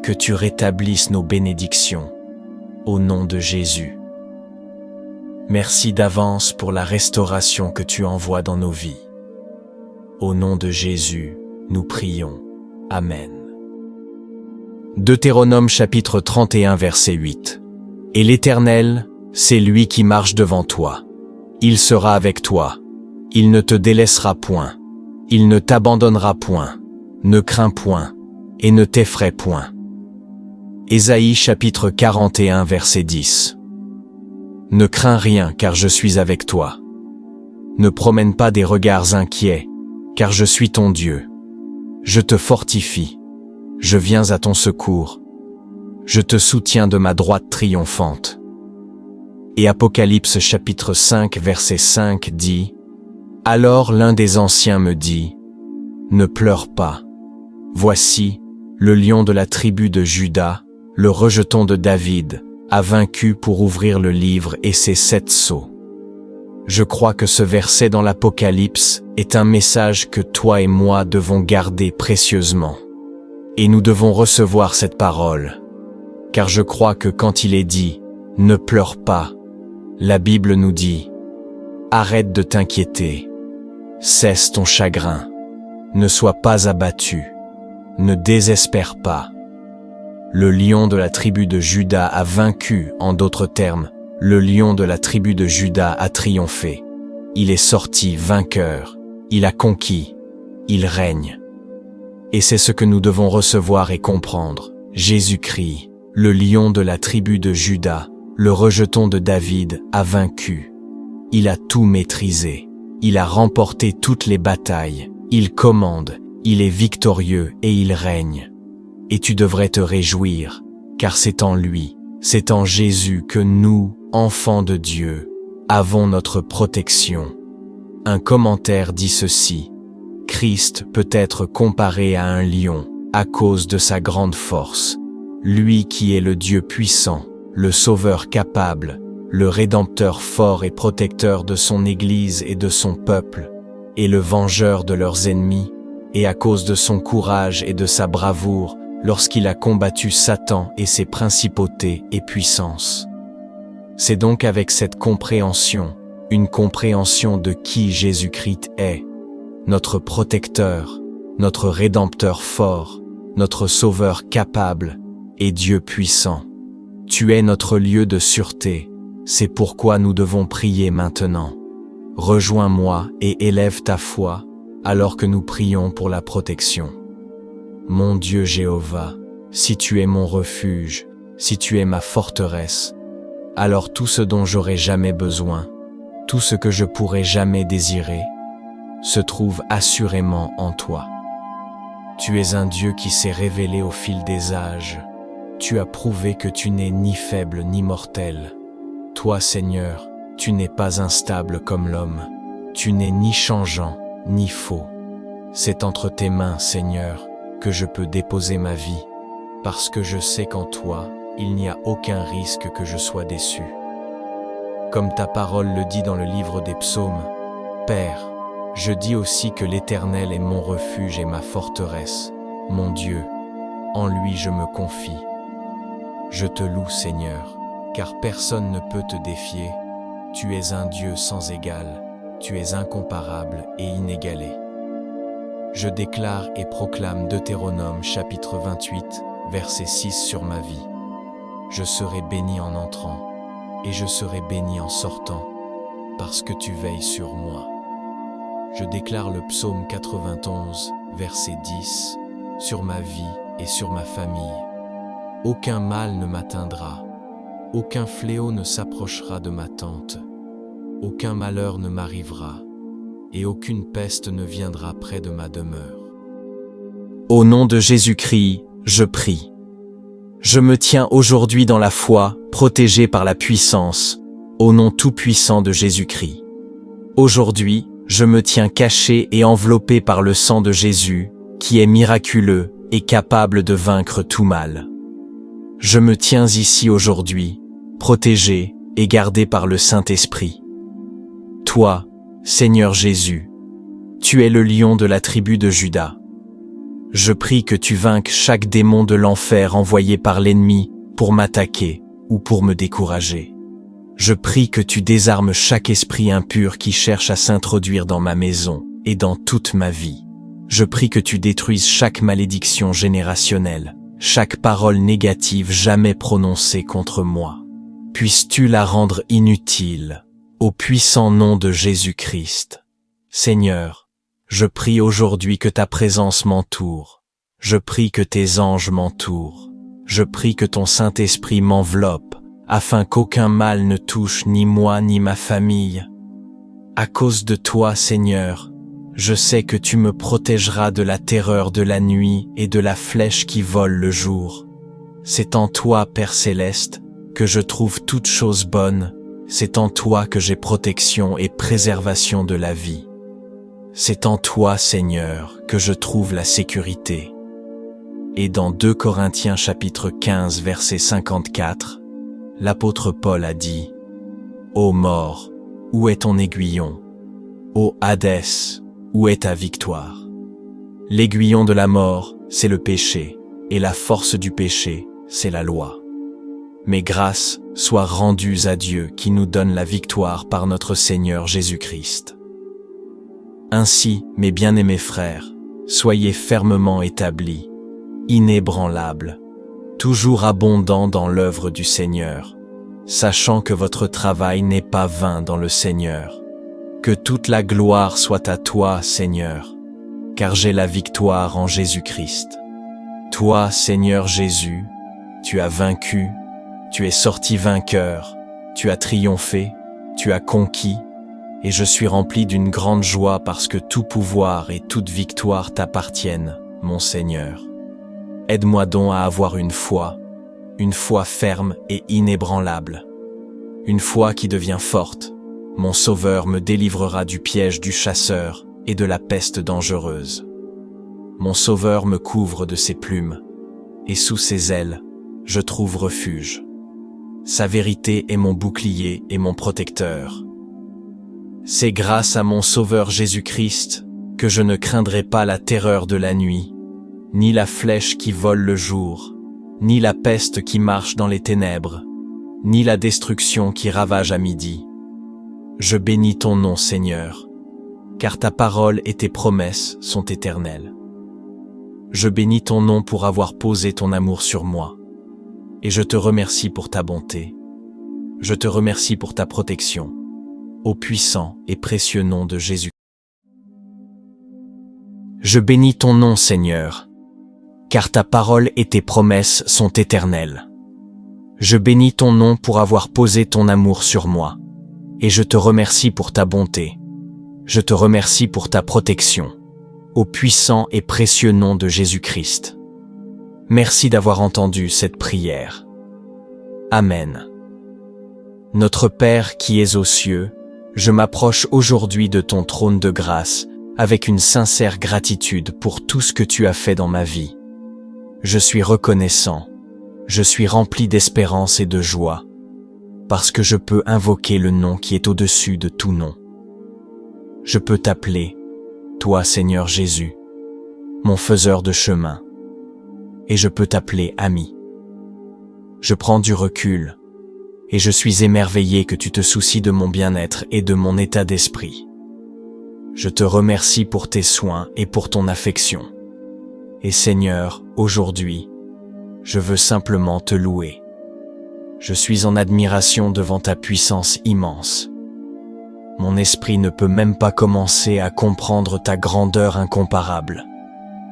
Que tu rétablisses nos bénédictions, au nom de Jésus. Merci d'avance pour la restauration que tu envoies dans nos vies. Au nom de Jésus, nous prions. Amen. Deutéronome chapitre 31 verset 8. Et l'Éternel, c'est lui qui marche devant toi. Il sera avec toi. Il ne te délaissera point. Il ne t'abandonnera point. Ne crains point. Et ne t'effraie point. Ésaïe chapitre 41 verset 10. Ne crains rien car je suis avec toi. Ne promène pas des regards inquiets, car je suis ton Dieu. Je te fortifie. Je viens à ton secours. Je te soutiens de ma droite triomphante. Et Apocalypse chapitre 5 verset 5 dit, « Alors l'un des anciens me dit, ne pleure pas. Voici, le lion de la tribu de Juda, le rejeton de David, a vaincu pour ouvrir le livre et ses 7 sceaux. » Je crois que ce verset dans l'Apocalypse est un message que toi et moi devons garder précieusement. Et nous devons recevoir cette parole, car je crois que quand il est dit « ne pleure pas », la Bible nous dit « arrête de t'inquiéter, cesse ton chagrin, ne sois pas abattu, ne désespère pas. Le lion de la tribu de Juda a vaincu, en d'autres termes, le lion de la tribu de Juda a triomphé. Il est sorti vainqueur, il a conquis, il règne. » Et c'est ce que nous devons recevoir et comprendre. Jésus-Christ, le lion de la tribu de Juda, le rejeton de David, a vaincu. Il a tout maîtrisé. Il a remporté toutes les batailles. Il commande, il est victorieux et il règne. Et tu devrais te réjouir, car c'est en lui, c'est en Jésus que nous, enfants de Dieu, avons notre protection. Un commentaire dit ceci: Christ peut être comparé à un lion à cause de sa grande force, lui qui est le Dieu puissant, le Sauveur capable, le Rédempteur fort et protecteur de son Église et de son peuple, et le vengeur de leurs ennemis, et à cause de son courage et de sa bravoure, lorsqu'il a combattu Satan et ses principautés et puissances. C'est donc avec cette compréhension, une compréhension de qui Jésus-Christ est, notre protecteur, notre Rédempteur fort, notre Sauveur capable et Dieu puissant. Tu es notre lieu de sûreté, c'est pourquoi nous devons prier maintenant. Rejoins-moi et élève ta foi, alors que nous prions pour la protection. Mon Dieu Jéhovah, si tu es mon refuge, si tu es ma forteresse, alors tout ce dont j'aurai jamais besoin, tout ce que je pourrai jamais désirer, se trouve assurément en toi. Tu es un Dieu qui s'est révélé au fil des âges. Tu as prouvé que tu n'es ni faible ni mortel. Toi, Seigneur, tu n'es pas instable comme l'homme. Tu n'es ni changeant, ni faux. C'est entre tes mains, Seigneur, que je peux déposer ma vie, parce que je sais qu'en toi, il n'y a aucun risque que je sois déçu. Comme ta parole le dit dans le livre des psaumes, Père, je dis aussi que l'Éternel est mon refuge et ma forteresse, mon Dieu, en lui je me confie. Je te loue, Seigneur, car personne ne peut te défier. Tu es un Dieu sans égal, tu es incomparable et inégalé. Je déclare et proclame Deutéronome chapitre 28, verset 6 sur ma vie. Je serai béni en entrant, et je serai béni en sortant, parce que tu veilles sur moi. Je déclare le psaume 91, verset 10, sur ma vie et sur ma famille. Aucun mal ne m'atteindra, aucun fléau ne s'approchera de ma tente, aucun malheur ne m'arrivera, et aucune peste ne viendra près de ma demeure. Au nom de Jésus-Christ, je prie. Je me tiens aujourd'hui dans la foi, protégé par la puissance, au nom tout-puissant de Jésus-Christ. Aujourd'hui, je me tiens caché et enveloppé par le sang de Jésus, qui est miraculeux et capable de vaincre tout mal. Je me tiens ici aujourd'hui, protégé et gardé par le Saint-Esprit. Toi, Seigneur Jésus, tu es le lion de la tribu de Juda. Je prie que tu vainques chaque démon de l'enfer envoyé par l'ennemi pour m'attaquer ou pour me décourager. Je prie que tu désarmes chaque esprit impur qui cherche à s'introduire dans ma maison et dans toute ma vie. Je prie que tu détruises chaque malédiction générationnelle, chaque parole négative jamais prononcée contre moi. Puisses-tu la rendre inutile, au puissant nom de Jésus-Christ. Seigneur, je prie aujourd'hui que ta présence m'entoure. Je prie que tes anges m'entourent. Je prie que ton Saint-Esprit m'enveloppe, afin qu'aucun mal ne touche ni moi ni ma famille. À cause de toi, Seigneur, je sais que tu me protégeras de la terreur de la nuit et de la flèche qui vole le jour. C'est en toi, Père Céleste, que je trouve toutes choses bonnes. C'est en toi que j'ai protection et préservation de la vie. C'est en toi, Seigneur, que je trouve la sécurité. Et dans 2 Corinthiens chapitre 15 verset 54, l'apôtre Paul a dit: Ô mort, où est ton aiguillon? Ô Hadès, où est ta victoire? L'aiguillon de la mort, c'est le péché, et la force du péché, c'est la loi. Mais grâce soient rendues à Dieu qui nous donne la victoire par notre Seigneur Jésus-Christ. Ainsi, mes bien-aimés frères, soyez fermement établis, inébranlables, toujours abondants dans l'œuvre du Seigneur, sachant que votre travail n'est pas vain dans le Seigneur. Que toute la gloire soit à toi, Seigneur, car j'ai la victoire en Jésus-Christ. Toi, Seigneur Jésus, tu as vaincu, tu es sorti vainqueur, tu as triomphé, tu as conquis, et je suis rempli d'une grande joie parce que tout pouvoir et toute victoire t'appartiennent, mon Seigneur. Aide-moi donc à avoir une foi ferme et inébranlable. une foi qui devient forte. Mon Sauveur me délivrera du piège du chasseur et de la peste dangereuse. Mon Sauveur me couvre de ses plumes, et sous ses ailes, je trouve refuge. Sa vérité est mon bouclier et mon protecteur. C'est grâce à mon Sauveur Jésus-Christ que je ne craindrai pas la terreur de la nuit, ni la flèche qui vole le jour, ni la peste qui marche dans les ténèbres, ni la destruction qui ravage à midi. Je bénis ton nom, Seigneur, car ta parole et tes promesses sont éternelles. Je bénis ton nom pour avoir posé ton amour sur moi, et je te remercie pour ta bonté. Je te remercie pour ta protection, au puissant et précieux nom de Jésus. Je bénis ton nom, Seigneur, car ta parole et tes promesses sont éternelles. Je bénis ton nom pour avoir posé ton amour sur moi, et je te remercie pour ta bonté. Je te remercie pour ta protection, au puissant et précieux nom de Jésus-Christ. Merci d'avoir entendu cette prière. Amen. Notre Père qui es aux cieux, je m'approche aujourd'hui de ton trône de grâce avec une sincère gratitude pour tout ce que tu as fait dans ma vie. Je suis reconnaissant, je suis rempli d'espérance et de joie, parce que je peux invoquer le nom qui est au-dessus de tout nom. Je peux t'appeler, toi Seigneur Jésus, mon faiseur de chemin, et je peux t'appeler ami. Je prends du recul, et je suis émerveillé que tu te soucies de mon bien-être et de mon état d'esprit. Je te remercie pour tes soins et pour ton affection. Et Seigneur, aujourd'hui, je veux simplement te louer. Je suis en admiration devant ta puissance immense. Mon esprit ne peut même pas commencer à comprendre ta grandeur incomparable.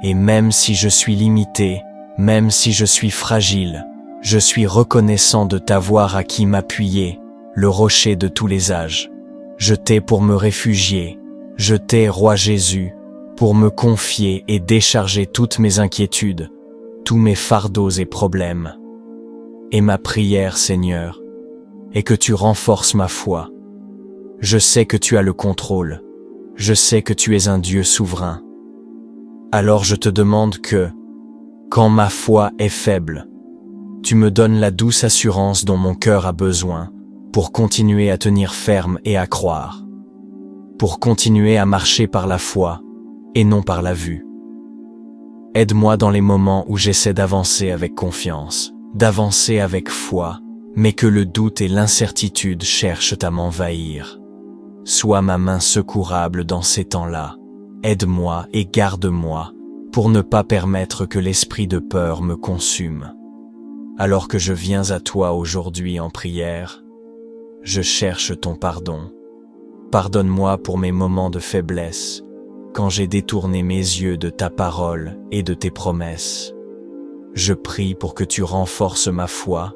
Et même si je suis limité, même si je suis fragile, je suis reconnaissant de t'avoir à qui m'appuyer, le rocher de tous les âges. Je t'ai pour me réfugier, je t'ai, Roi Jésus, pour me confier et décharger toutes mes inquiétudes, tous mes fardeaux et problèmes. Et ma prière, Seigneur, est que tu renforces ma foi. Je sais que tu as le contrôle, je sais que tu es un Dieu souverain. Alors je te demande que, quand ma foi est faible, tu me donnes la douce assurance dont mon cœur a besoin pour continuer à tenir ferme et à croire, pour continuer à marcher par la foi et non par la vue. Aide-moi dans les moments où j'essaie d'avancer avec confiance, d'avancer avec foi, mais que le doute et l'incertitude cherchent à m'envahir. Sois ma main secourable dans ces temps-là. Aide-moi et garde-moi pour ne pas permettre que l'esprit de peur me consume. Alors que je viens à toi aujourd'hui en prière, je cherche ton pardon. Pardonne-moi pour mes moments de faiblesse, quand j'ai détourné mes yeux de ta parole et de tes promesses. Je prie pour que tu renforces ma foi,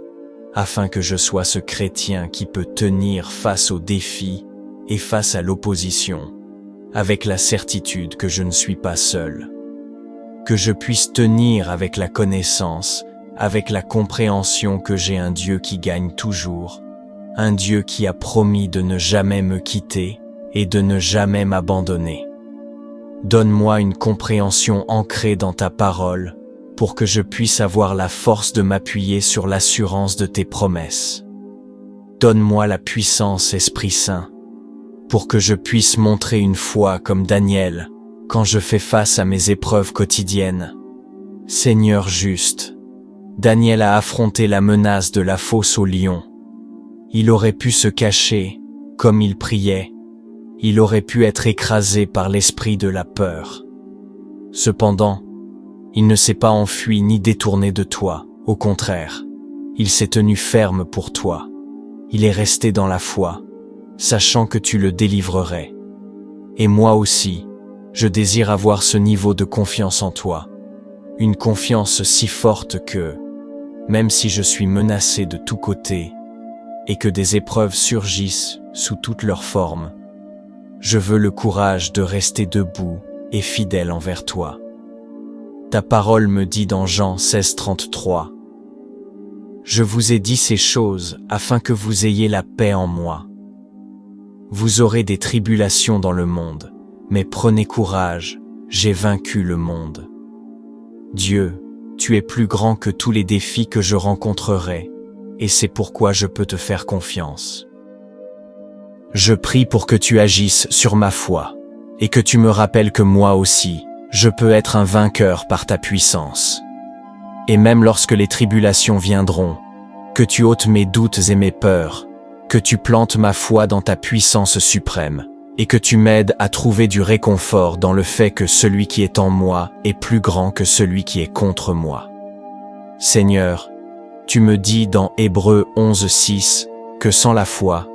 afin que je sois ce chrétien qui peut tenir face aux défis et face à l'opposition, avec la certitude que je ne suis pas seul. Que je puisse tenir avec la connaissance, avec la compréhension que j'ai un Dieu qui gagne toujours, un Dieu qui a promis de ne jamais me quitter et de ne jamais m'abandonner. Donne-moi une compréhension ancrée dans ta parole pour que je puisse avoir la force de m'appuyer sur l'assurance de tes promesses. Donne-moi la puissance, Esprit Saint, pour que je puisse montrer une foi comme Daniel quand je fais face à mes épreuves quotidiennes. Seigneur juste, Daniel a affronté la menace de la fosse au lion. Il aurait pu se cacher, comme il priait. Il aurait pu être écrasé par l'esprit de la peur. Cependant, il ne s'est pas enfui ni détourné de toi, au contraire, il s'est tenu ferme pour toi. Il est resté dans la foi, sachant que tu le délivrerais. Et moi aussi, je désire avoir ce niveau de confiance en toi, une confiance si forte que, même si je suis menacé de tous côtés, et que des épreuves surgissent sous toutes leurs formes, je veux le courage de rester debout et fidèle envers toi. Ta parole me dit dans Jean 16:33, Je vous ai dit ces choses afin que vous ayez la paix en moi. Vous aurez des tribulations dans le monde, mais prenez courage, j'ai vaincu le monde. Dieu, tu es plus grand que tous les défis que je rencontrerai, et c'est pourquoi je peux te faire confiance. Je prie pour que tu agisses sur ma foi, et que tu me rappelles que moi aussi, je peux être un vainqueur par ta puissance. Et même lorsque les tribulations viendront, que tu ôtes mes doutes et mes peurs, que tu plantes ma foi dans ta puissance suprême, et que tu m'aides à trouver du réconfort dans le fait que celui qui est en moi est plus grand que celui qui est contre moi. Seigneur, tu me dis dans Hébreux 11:6 que sans la foi,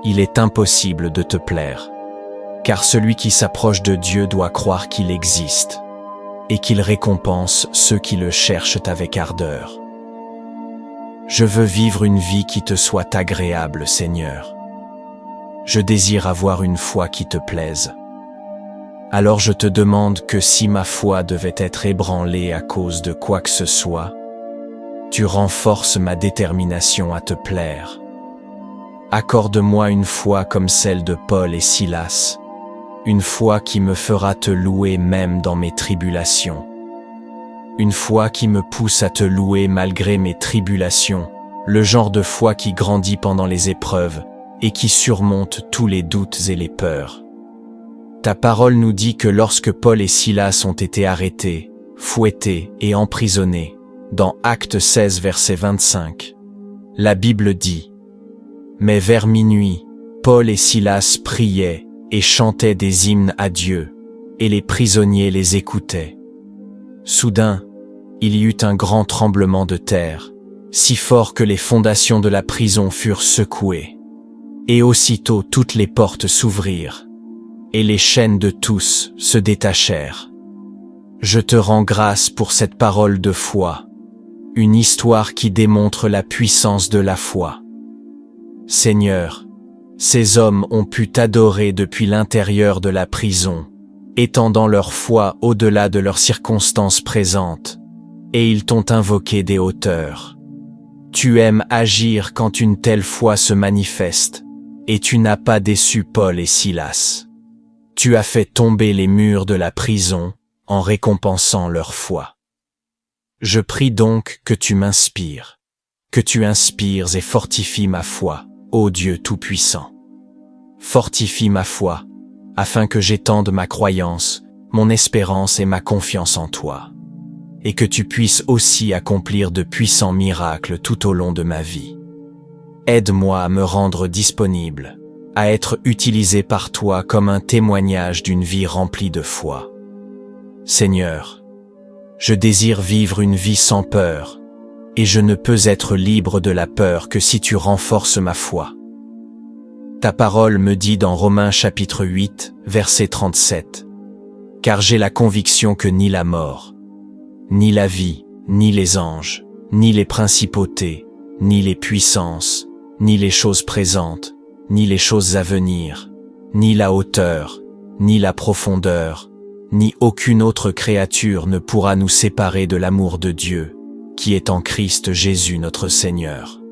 il est impossible de te plaire. Car celui qui s'approche de Dieu doit croire qu'il existe, et qu'il récompense ceux qui le cherchent avec ardeur. Je veux vivre une vie qui te soit agréable, Seigneur. Je désire avoir une foi qui te plaise. Alors je te demande que si ma foi devait être ébranlée à cause de quoi que ce soit, tu renforces ma détermination à te plaire. Accorde-moi une foi comme celle de Paul et Silas, une foi qui me fera te louer même dans mes tribulations. Une foi qui me pousse à te louer malgré mes tribulations, le genre de foi qui grandit pendant les épreuves et qui surmonte tous les doutes et les peurs. Ta parole nous dit que lorsque Paul et Silas ont été arrêtés, fouettés et emprisonnés, dans Actes 16 verset 25, la Bible dit « Mais vers minuit, Paul et Silas priaient et chantaient des hymnes à Dieu, et les prisonniers les écoutaient. Soudain, il y eut un grand tremblement de terre, si fort que les fondations de la prison furent secouées. Et aussitôt toutes les portes s'ouvrirent, et les chaînes de tous se détachèrent. Je te rends grâce pour cette parole de foi, une histoire qui démontre la puissance de la foi. Seigneur, ces hommes ont pu t'adorer depuis l'intérieur de la prison, étendant leur foi au-delà de leurs circonstances présentes, et ils t'ont invoqué des hauteurs. Tu aimes agir quand une telle foi se manifeste, et tu n'as pas déçu Paul et Silas. Tu as fait tomber les murs de la prison en récompensant leur foi. Je prie donc que tu m'inspires, que tu inspires et fortifies ma foi, ô Dieu Tout-Puissant. Fortifie ma foi, afin que j'étende ma croyance, mon espérance et ma confiance en toi, et que tu puisses aussi accomplir de puissants miracles tout au long de ma vie. Aide-moi à me rendre disponible, à être utilisé par toi comme un témoignage d'une vie remplie de foi. Seigneur, je désire vivre une vie sans peur, et je ne peux être libre de la peur que si tu renforces ma foi. Ta parole me dit dans Romains chapitre 8, verset 37, « Car j'ai la conviction que ni la mort, ni la vie, ni les anges, ni les principautés, ni les puissances, ni les choses présentes, ni les choses à venir, ni la hauteur, ni la profondeur, ni aucune autre créature ne pourra nous séparer de l'amour de Dieu, qui est en Christ Jésus notre Seigneur.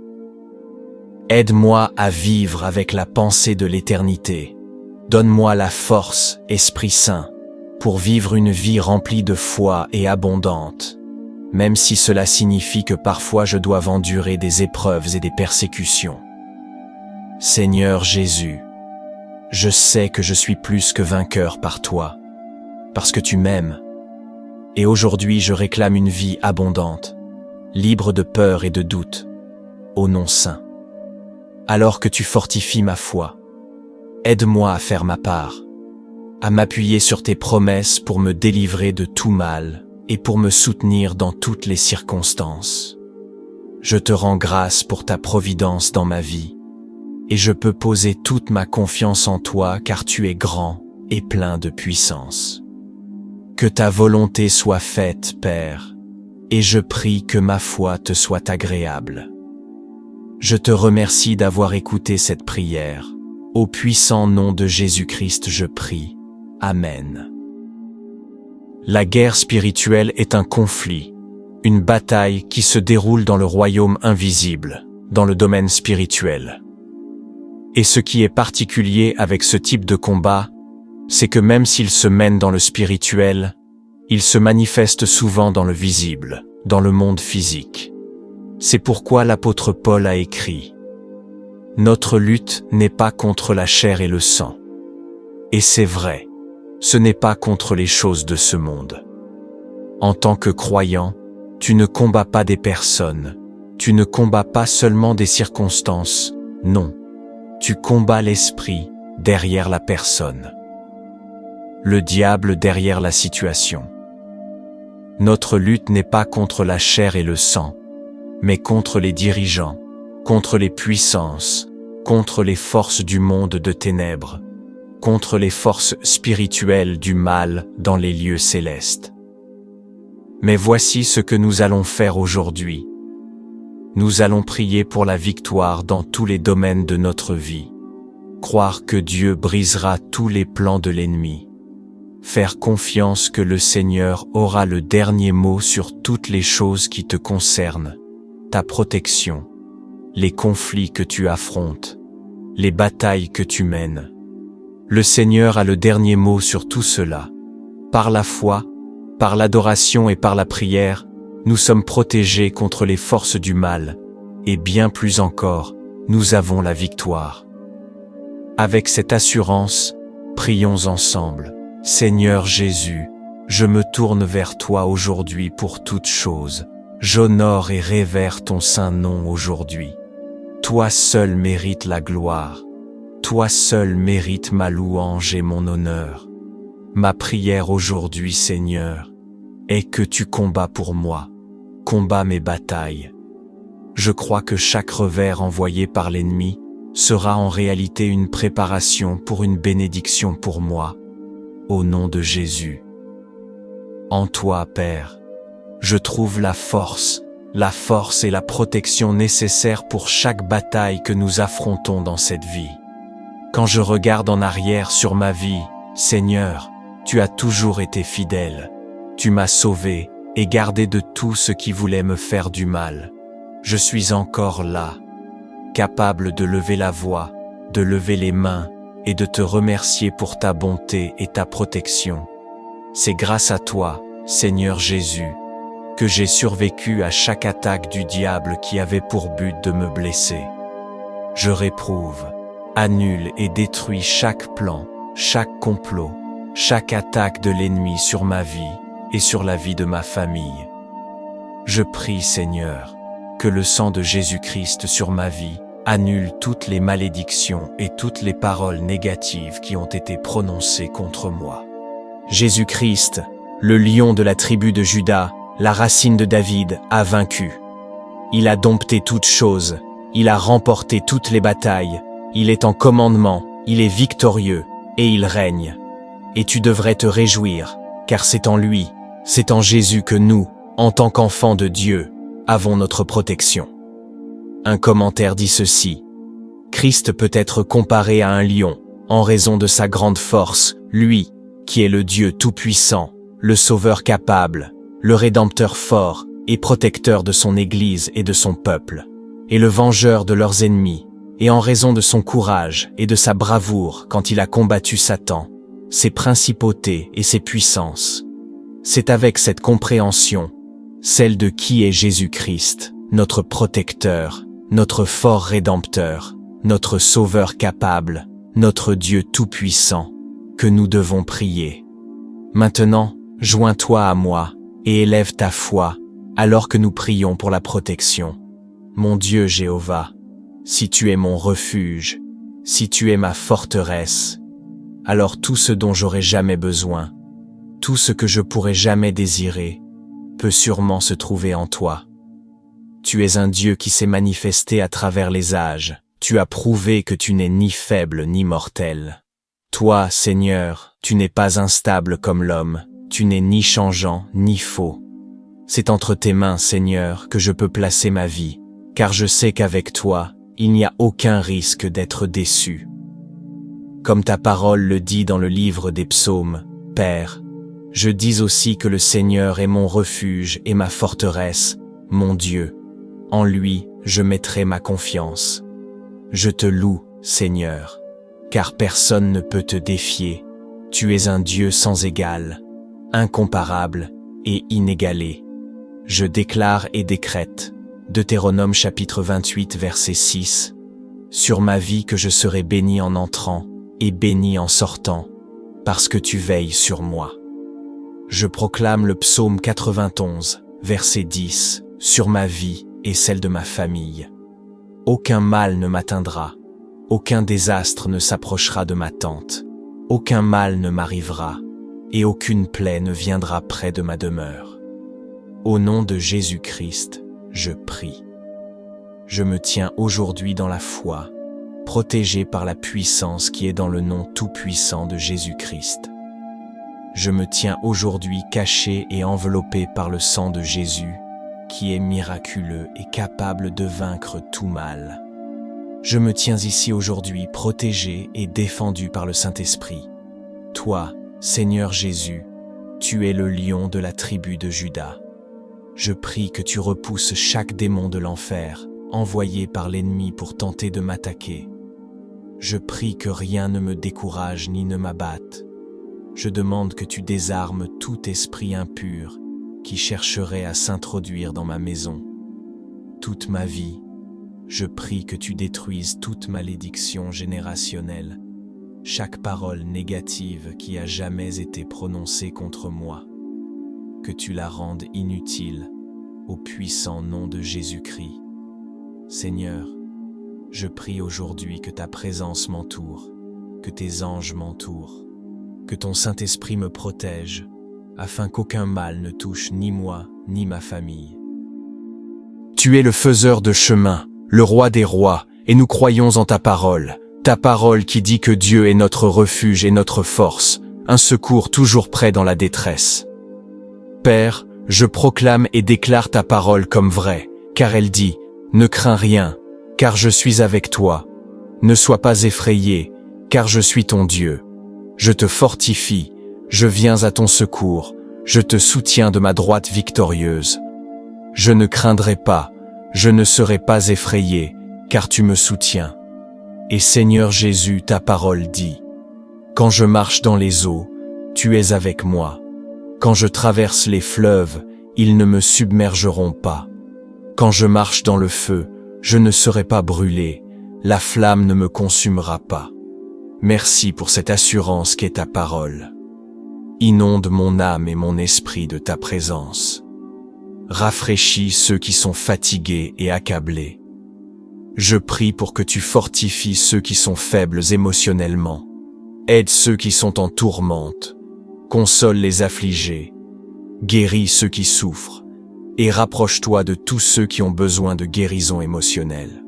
Aide-moi à vivre avec la pensée de l'éternité. Donne-moi la force, Esprit Saint, pour vivre une vie remplie de foi et abondante, même si cela signifie que parfois je dois endurer des épreuves et des persécutions. Seigneur Jésus, je sais que je suis plus que vainqueur par toi, parce que tu m'aimes. Et aujourd'hui je réclame une vie abondante, libre de peur et de doute, au nom saint. Alors que tu fortifies ma foi, aide-moi à faire ma part, à m'appuyer sur tes promesses pour me délivrer de tout mal et pour me soutenir dans toutes les circonstances. Je te rends grâce pour ta providence dans ma vie, et je peux poser toute ma confiance en toi car tu es grand et plein de puissance. Que ta volonté soit faite, Père, et je prie que ma foi te soit agréable. Je te remercie d'avoir écouté cette prière. Au puissant nom de Jésus-Christ je prie. Amen. La guerre spirituelle est un conflit, une bataille qui se déroule dans le royaume invisible, dans le domaine spirituel. Et ce qui est particulier avec ce type de combat, c'est que même s'il se mène dans le spirituel, il se manifeste souvent dans le visible, dans le monde physique. C'est pourquoi l'apôtre Paul a écrit « Notre lutte n'est pas contre la chair et le sang. » Et c'est vrai, ce n'est pas contre les choses de ce monde. En tant que croyant, tu ne combats pas des personnes, tu ne combats pas seulement des circonstances, non. Tu combats l'esprit derrière la personne. Le diable derrière la situation. Notre lutte n'est pas contre la chair et le sang, mais contre les dirigeants, contre les puissances, contre les forces du monde de ténèbres, contre les forces spirituelles du mal dans les lieux célestes. Mais voici ce que nous allons faire aujourd'hui. Nous allons prier pour la victoire dans tous les domaines de notre vie. Croire que Dieu brisera tous les plans de l'ennemi. Faire confiance que le Seigneur aura le dernier mot sur toutes les choses qui te concernent, ta protection, les conflits que tu affrontes, les batailles que tu mènes. Le Seigneur a le dernier mot sur tout cela. Par la foi, par l'adoration et par la prière, nous sommes protégés contre les forces du mal, et bien plus encore, nous avons la victoire. Avec cette assurance, prions ensemble. Seigneur Jésus, je me tourne vers toi aujourd'hui pour toutes choses. J'honore et révère ton saint nom aujourd'hui. Toi seul mérites la gloire. Toi seul mérites ma louange et mon honneur. Ma prière aujourd'hui, Seigneur, est que tu combats pour moi. Combats mes batailles. Je crois que chaque revers envoyé par l'ennemi sera en réalité une préparation pour une bénédiction pour moi. Au nom de Jésus. En toi, Père, je trouve la force et la protection nécessaires pour chaque bataille que nous affrontons dans cette vie. Quand je regarde en arrière sur ma vie, Seigneur, tu as toujours été fidèle. Tu m'as sauvé et gardé de tout ce qui voulait me faire du mal. Je suis encore là, capable de lever la voix, de lever les mains et de te remercier pour ta bonté et ta protection. C'est grâce à toi, Seigneur Jésus, que j'ai survécu à chaque attaque du diable qui avait pour but de me blesser. Je réprouve, annule et détruis chaque plan, chaque complot, chaque attaque de l'ennemi sur ma vie et sur la vie de ma famille. Je prie, Seigneur, que le sang de Jésus-Christ sur ma vie annule toutes les malédictions et toutes les paroles négatives qui ont été prononcées contre moi. Jésus-Christ, le lion de la tribu de Juda, la racine de David, a vaincu. Il a dompté toutes choses, il a remporté toutes les batailles, il est en commandement, il est victorieux, et il règne. Et tu devrais te réjouir, car c'est en lui, c'est en Jésus que nous, en tant qu'enfants de Dieu, avons notre protection. Un commentaire dit ceci. Christ peut être comparé à un lion, en raison de sa grande force, lui, qui est le Dieu tout-puissant, le Sauveur capable, le Rédempteur fort et protecteur de son Église et de son peuple, et le vengeur de leurs ennemis, et en raison de son courage et de sa bravoure quand il a combattu Satan, ses principautés et ses puissances. C'est avec cette compréhension, celle de qui est Jésus-Christ, notre protecteur, notre fort Rédempteur, notre Sauveur capable, notre Dieu tout-puissant, que nous devons prier. Maintenant, joins-toi à moi et élève ta foi, alors que nous prions pour la protection. Mon Dieu Jéhovah, si tu es mon refuge, si tu es ma forteresse, alors tout ce dont j'aurai jamais besoin, tout ce que je pourrai jamais désirer, peut sûrement se trouver en toi. Tu es un Dieu qui s'est manifesté à travers les âges, tu as prouvé que tu n'es ni faible ni mortel. Toi, Seigneur, tu n'es pas instable comme l'homme, tu n'es ni changeant ni faux. C'est entre tes mains, Seigneur, que je peux placer ma vie, car je sais qu'avec toi, il n'y a aucun risque d'être déçu. Comme ta parole le dit dans le livre des psaumes, Père, Je dis aussi que le Seigneur est mon refuge et ma forteresse, mon Dieu. En lui, je mettrai ma confiance. Je te loue, Seigneur, car personne ne peut te défier. Tu es un Dieu sans égal, incomparable et inégalé. Je déclare et décrète, Deutéronome chapitre 28 verset 6, sur ma vie que je serai béni en entrant et béni en sortant, parce que tu veilles sur moi. Je proclame le psaume 91, verset 10, sur ma vie et celle de ma famille. Aucun mal ne m'atteindra, aucun désastre ne s'approchera de ma tente, aucun mal ne m'arrivera, et aucune plaie ne viendra près de ma demeure. Au nom de Jésus-Christ, je prie. Je me tiens aujourd'hui dans la foi, protégé par la puissance qui est dans le nom tout-puissant de Jésus-Christ. Je me tiens aujourd'hui caché et enveloppé par le sang de Jésus, qui est miraculeux et capable de vaincre tout mal. Je me tiens ici aujourd'hui protégé et défendu par le Saint-Esprit. Toi, Seigneur Jésus, tu es le lion de la tribu de Juda. Je prie que tu repousses chaque démon de l'enfer, envoyé par l'ennemi pour tenter de m'attaquer. Je prie que rien ne me décourage ni ne m'abatte. Je demande que tu désarmes tout esprit impur qui chercherait à s'introduire dans ma maison. Toute ma vie, je prie que tu détruises toute malédiction générationnelle, chaque parole négative qui a jamais été prononcée contre moi, que tu la rendes inutile au puissant nom de Jésus-Christ. Seigneur, je prie aujourd'hui que ta présence m'entoure, que tes anges m'entourent, que ton Saint-Esprit me protège, afin qu'aucun mal ne touche ni moi, ni ma famille. Tu es le faiseur de chemin, le roi des rois, et nous croyons en ta parole qui dit que Dieu est notre refuge et notre force, un secours toujours prêt dans la détresse. Père, je proclame et déclare ta parole comme vraie, car elle dit, ne crains rien, car je suis avec toi. Ne sois pas effrayé, car je suis ton Dieu. Je te fortifie, je viens à ton secours, je te soutiens de ma droite victorieuse. Je ne craindrai pas, je ne serai pas effrayé, car tu me soutiens. Et Seigneur Jésus, ta parole dit, quand je marche dans les eaux, tu es avec moi. Quand je traverse les fleuves, ils ne me submergeront pas. Quand je marche dans le feu, je ne serai pas brûlé, la flamme ne me consumera pas. Merci pour cette assurance qu'est ta parole. Inonde mon âme et mon esprit de ta présence. Rafraîchis ceux qui sont fatigués et accablés. Je prie pour que tu fortifies ceux qui sont faibles émotionnellement. Aide ceux qui sont en tourmente. Console les affligés. Guéris ceux qui souffrent. Et rapproche-toi de tous ceux qui ont besoin de guérison émotionnelle.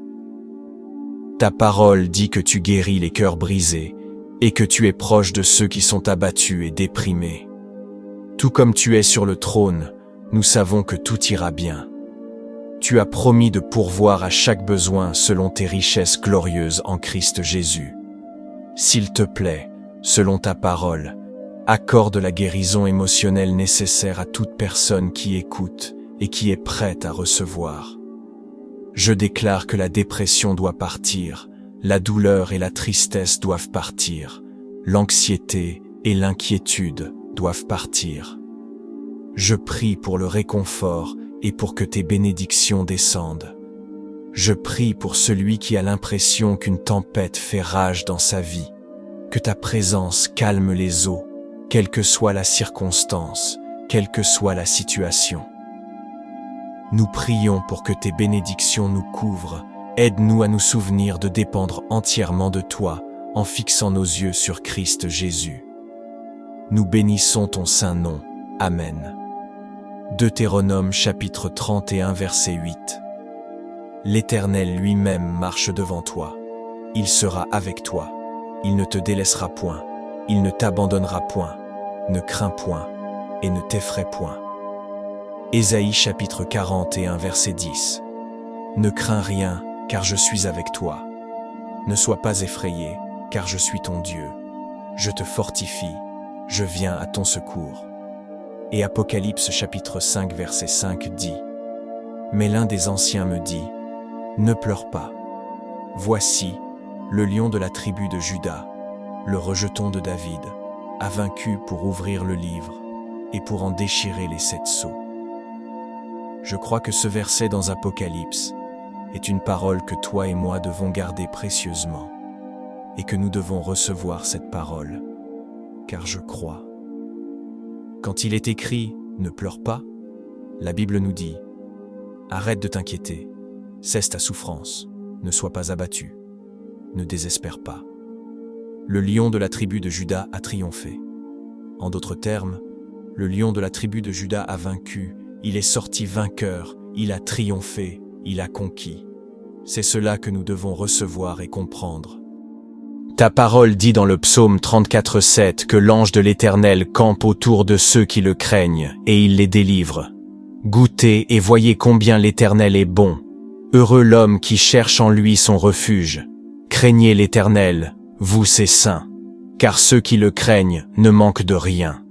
Ta parole dit que tu guéris les cœurs brisés et que tu es proche de ceux qui sont abattus et déprimés. Tout comme tu es sur le trône, nous savons que tout ira bien. Tu as promis de pourvoir à chaque besoin selon tes richesses glorieuses en Christ Jésus. S'il te plaît, selon ta parole, accorde la guérison émotionnelle nécessaire à toute personne qui écoute et qui est prête à recevoir. Je déclare que la dépression doit partir, la douleur et la tristesse doivent partir, l'anxiété et l'inquiétude doivent partir. Je prie pour le réconfort et pour que tes bénédictions descendent. Je prie pour celui qui a l'impression qu'une tempête fait rage dans sa vie, que ta présence calme les eaux, quelle que soit la circonstance, quelle que soit la situation. Nous prions pour que tes bénédictions nous couvrent. Aide-nous à nous souvenir de dépendre entièrement de toi en fixant nos yeux sur Christ Jésus. Nous bénissons ton saint nom. Amen. Deutéronome chapitre 31 verset 8. L'Éternel lui-même marche devant toi. Il sera avec toi. Il ne te délaissera point. Il ne t'abandonnera point. Ne crains point et ne t'effraie point. Ésaïe chapitre 41 verset 10. Ne crains rien, car je suis avec toi. Ne sois pas effrayé, car je suis ton Dieu. Je te fortifie, je viens à ton secours. Et Apocalypse chapitre 5 verset 5 dit: Mais l'un des anciens me dit: Ne pleure pas. Voici, le lion de la tribu de Juda, le rejeton de David, a vaincu pour ouvrir le livre et pour en déchirer les 7 sceaux. Je crois que ce verset dans Apocalypse est une parole que toi et moi devons garder précieusement et que nous devons recevoir cette parole, car je crois. Quand il est écrit « Ne pleure pas », la Bible nous dit « Arrête de t'inquiéter, cesse ta souffrance, ne sois pas abattu, ne désespère pas. Le lion de la tribu de Juda a triomphé. » En d'autres termes, le lion de la tribu de Juda a vaincu, il est sorti vainqueur, il a triomphé, il a conquis. C'est cela que nous devons recevoir et comprendre. Ta parole dit dans le psaume 34:7 que l'ange de l'Éternel campe autour de ceux qui le craignent et il les délivre. Goûtez et voyez combien l'Éternel est bon. Heureux l'homme qui cherche en lui son refuge. Craignez l'Éternel, vous ses saints, car ceux qui le craignent ne manquent de rien.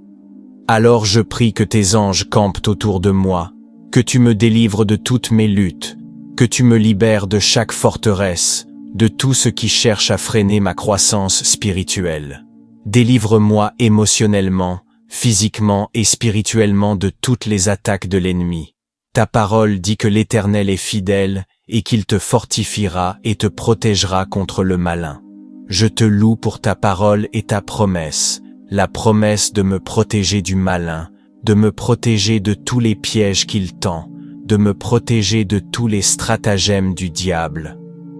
Alors je prie que tes anges campent autour de moi, que tu me délivres de toutes mes luttes, que tu me libères de chaque forteresse, de tout ce qui cherche à freiner ma croissance spirituelle. Délivre-moi émotionnellement, physiquement et spirituellement de toutes les attaques de l'ennemi. Ta parole dit que l'Éternel est fidèle et qu'il te fortifiera et te protégera contre le malin. Je te loue pour ta parole et ta promesse, la promesse de me protéger du malin, de me protéger de tous les pièges qu'il tend, de me protéger de tous les stratagèmes du diable.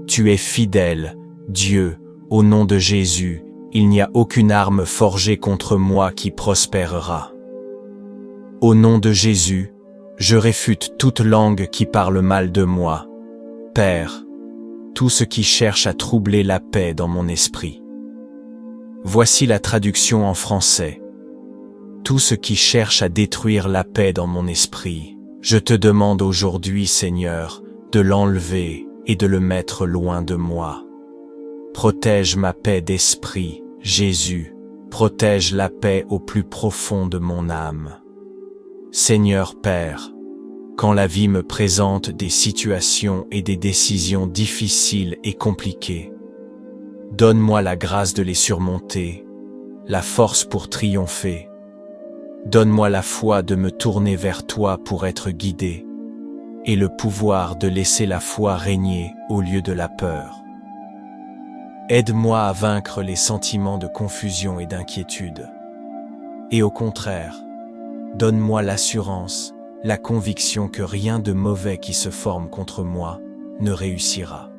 Tu es fidèle, Dieu, au nom de Jésus, il n'y a aucune arme forgée contre moi qui prospérera. Au nom de Jésus, je réfute toute langue qui parle mal de moi. Père, tout ce qui cherche à troubler la paix dans mon esprit. Voici la traduction en français. Tout ce qui cherche à détruire la paix dans mon esprit, je te demande aujourd'hui, Seigneur, de l'enlever et de le mettre loin de moi. Protège ma paix d'esprit, Jésus, protège la paix au plus profond de mon âme. Seigneur Père, quand la vie me présente des situations et des décisions difficiles et compliquées, donne-moi la grâce de les surmonter, la force pour triompher. Donne-moi la foi de me tourner vers toi pour être guidé, et le pouvoir de laisser la foi régner au lieu de la peur. Aide-moi à vaincre les sentiments de confusion et d'inquiétude. Et au contraire, donne-moi l'assurance, la conviction que rien de mauvais qui se forme contre moi ne réussira.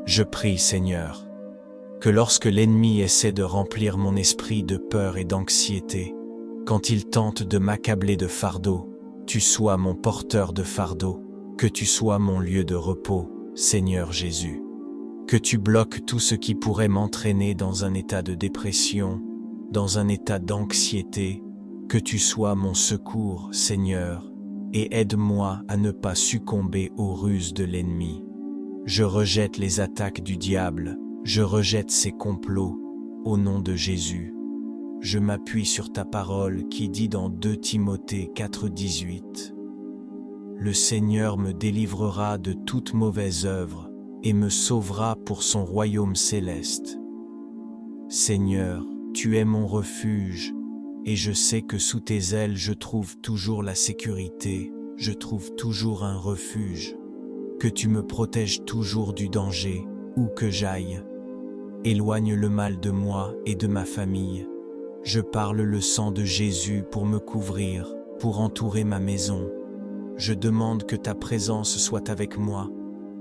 Je prie, Seigneur, que lorsque l'ennemi essaie de remplir mon esprit de peur et d'anxiété, quand il tente de m'accabler de fardeau, tu sois mon porteur de fardeau, que tu sois mon lieu de repos, Seigneur Jésus. Que tu bloques tout ce qui pourrait m'entraîner dans un état de dépression, dans un état d'anxiété, que tu sois mon secours, Seigneur, et aide-moi à ne pas succomber aux ruses de l'ennemi. Je rejette les attaques du diable, je rejette ses complots, au nom de Jésus. Je m'appuie sur ta parole qui dit dans 2 Timothée 4:18 « Le Seigneur me délivrera de toute mauvaise œuvre et me sauvera pour son royaume céleste. Seigneur, tu es mon refuge, et je sais que sous tes ailes je trouve toujours la sécurité, je trouve toujours un refuge. Que tu me protèges toujours du danger, où que j'aille. Éloigne le mal de moi et de ma famille. Je parle le sang de Jésus pour me couvrir, pour entourer ma maison. Je demande que ta présence soit avec moi,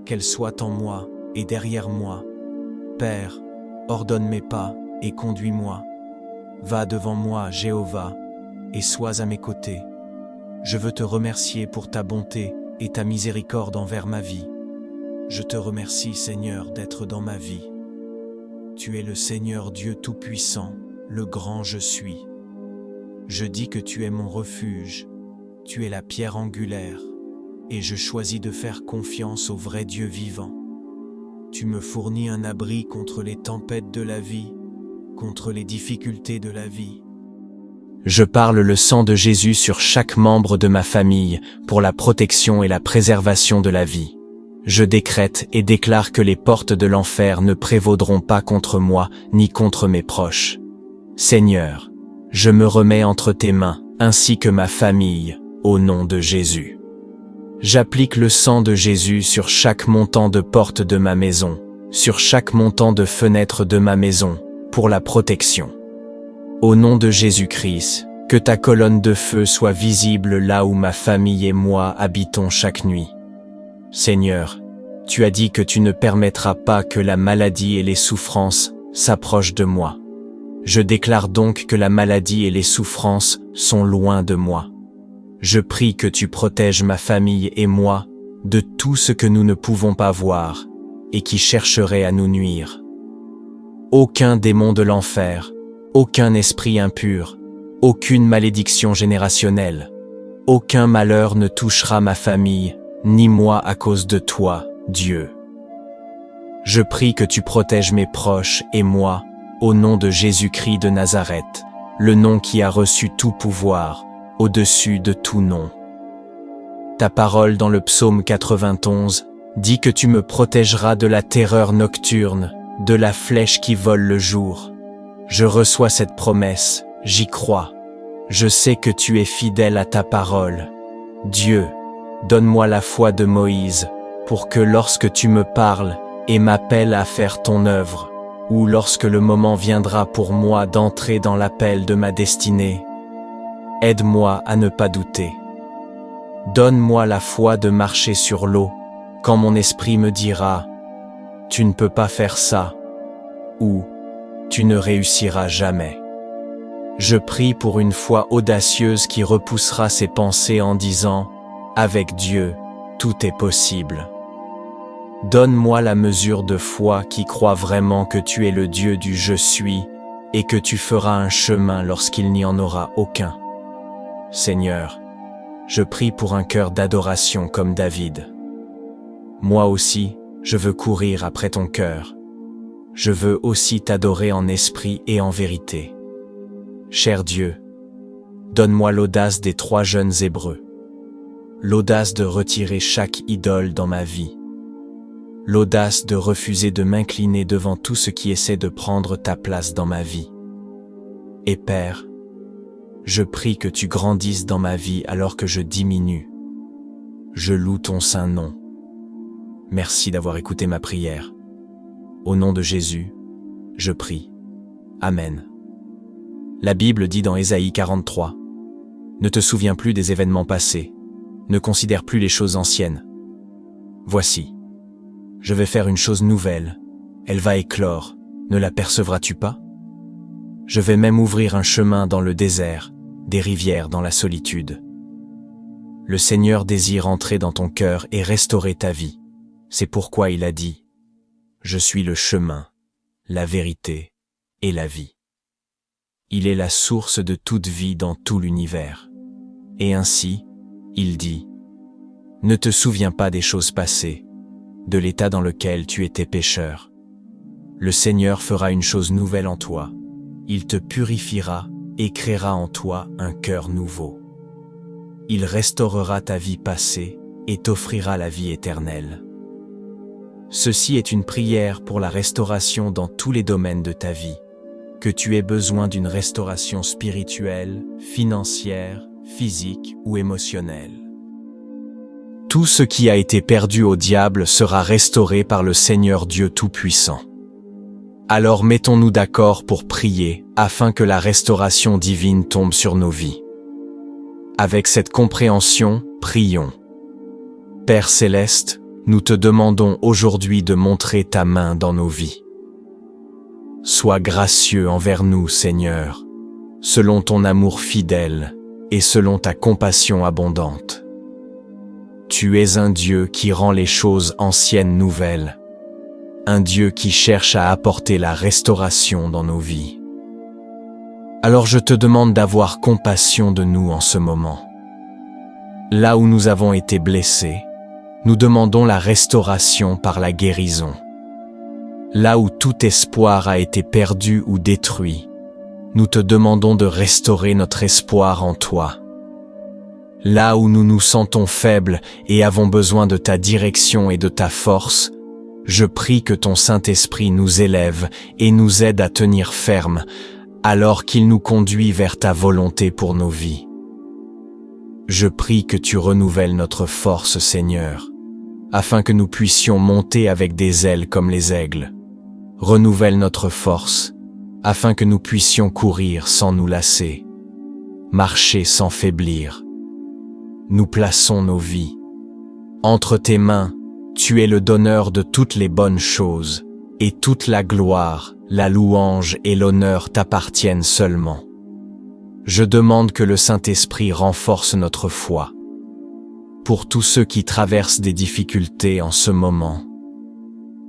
qu'elle soit en moi et derrière moi. Père, ordonne mes pas et conduis-moi. Va devant moi, Jéhovah, et sois à mes côtés. Je veux te remercier pour ta bonté et ta miséricorde envers ma vie. Je te remercie, Seigneur, d'être dans ma vie. Tu es le Seigneur Dieu Tout-Puissant, le grand je suis. Je dis que tu es mon refuge, tu es la pierre angulaire, et je choisis de faire confiance au vrai Dieu vivant. Tu me fournis un abri contre les tempêtes de la vie, contre les difficultés de la vie. Je parle le sang de Jésus sur chaque membre de ma famille pour la protection et la préservation de la vie. Je décrète et déclare que les portes de l'enfer ne prévaudront pas contre moi ni contre mes proches. Seigneur, je me remets entre tes mains, ainsi que ma famille, au nom de Jésus. J'applique le sang de Jésus sur chaque montant de porte de ma maison, sur chaque montant de fenêtre de ma maison, pour la protection. Au nom de Jésus-Christ, que ta colonne de feu soit visible là où ma famille et moi habitons chaque nuit. Seigneur, tu as dit que tu ne permettras pas que la maladie et les souffrances s'approchent de moi. Je déclare donc que la maladie et les souffrances sont loin de moi. Je prie que tu protèges ma famille et moi de tout ce que nous ne pouvons pas voir et qui chercherait à nous nuire. Aucun démon de l'enfer, aucun esprit impur, aucune malédiction générationnelle, aucun malheur ne touchera ma famille, ni moi à cause de toi, Dieu. Je prie que tu protèges mes proches et moi, au nom de Jésus-Christ de Nazareth, le nom qui a reçu tout pouvoir, au-dessus de tout nom. Ta parole dans le psaume 91 dit que tu me protégeras de la terreur nocturne, de la flèche qui vole le jour. Je reçois cette promesse, j'y crois. Je sais que tu es fidèle à ta parole. Dieu, donne-moi la foi de Moïse, pour que lorsque tu me parles et m'appelles à faire ton œuvre, ou lorsque le moment viendra pour moi d'entrer dans l'appel de ma destinée, aide-moi à ne pas douter. Donne-moi la foi de marcher sur l'eau, quand mon esprit me dira « Tu ne peux pas faire ça » ou « Tu ne réussiras jamais ». Je prie pour une foi audacieuse qui repoussera ces pensées en disant « Avec Dieu, tout est possible ». Donne-moi la mesure de foi qui croit vraiment que tu es le Dieu du « Je suis » et que tu feras un chemin lorsqu'il n'y en aura aucun. Seigneur, je prie pour un cœur d'adoration comme David. Moi aussi, je veux courir après ton cœur. Je veux aussi t'adorer en esprit et en vérité. Cher Dieu, donne-moi l'audace des 3 jeunes Hébreux, l'audace de retirer chaque idole dans ma vie, l'audace de refuser de m'incliner devant tout ce qui essaie de prendre ta place dans ma vie. Et Père, je prie que tu grandisses dans ma vie alors que je diminue. Je loue ton saint nom. Merci d'avoir écouté ma prière. Au nom de Jésus, je prie. Amen. La Bible dit dans Ésaïe 43, « Ne te souviens plus des événements passés, ne considère plus les choses anciennes. Voici, je vais faire une chose nouvelle, elle va éclore, ne l'apercevras-tu pas? Je vais même ouvrir un chemin dans le désert, des rivières dans la solitude. Le Seigneur désire entrer dans ton cœur et restaurer ta vie. C'est pourquoi il a dit, « Je suis le chemin, la vérité et la vie. » Il est la source de toute vie dans tout l'univers. Et ainsi, il dit, « Ne te souviens pas des choses passées, de l'état dans lequel tu étais pécheur. Le Seigneur fera une chose nouvelle en toi. Il te purifiera et créera en toi un cœur nouveau. Il restaurera ta vie passée et t'offrira la vie éternelle. » Ceci est une prière pour la restauration dans tous les domaines de ta vie, que tu aies besoin d'une restauration spirituelle, financière, physique ou émotionnelle. Tout ce qui a été perdu au diable sera restauré par le Seigneur Dieu Tout-Puissant. Alors mettons-nous d'accord pour prier afin que la restauration divine tombe sur nos vies. Avec cette compréhension, prions. Père Céleste, nous te demandons aujourd'hui de montrer ta main dans nos vies. Sois gracieux envers nous, Seigneur, selon ton amour fidèle et selon ta compassion abondante. Tu es un Dieu qui rend les choses anciennes nouvelles, un Dieu qui cherche à apporter la restauration dans nos vies. Alors je te demande d'avoir compassion de nous en ce moment. Là où nous avons été blessés, nous demandons la restauration par la guérison. Là où tout espoir a été perdu ou détruit, nous te demandons de restaurer notre espoir en toi. Là où nous nous sentons faibles et avons besoin de ta direction et de ta force, je prie que ton Saint-Esprit nous élève et nous aide à tenir ferme, alors qu'il nous conduit vers ta volonté pour nos vies. Je prie que tu renouvelles notre force, Seigneur, afin que nous puissions monter avec des ailes comme les aigles. Renouvelle notre force, afin que nous puissions courir sans nous lasser, marcher sans faiblir. Nous plaçons nos vies. Entre tes mains, tu es le donneur de toutes les bonnes choses, et toute la gloire, la louange et l'honneur t'appartiennent seulement. Je demande que le Saint-Esprit renforce notre foi. Pour tous ceux qui traversent des difficultés en ce moment,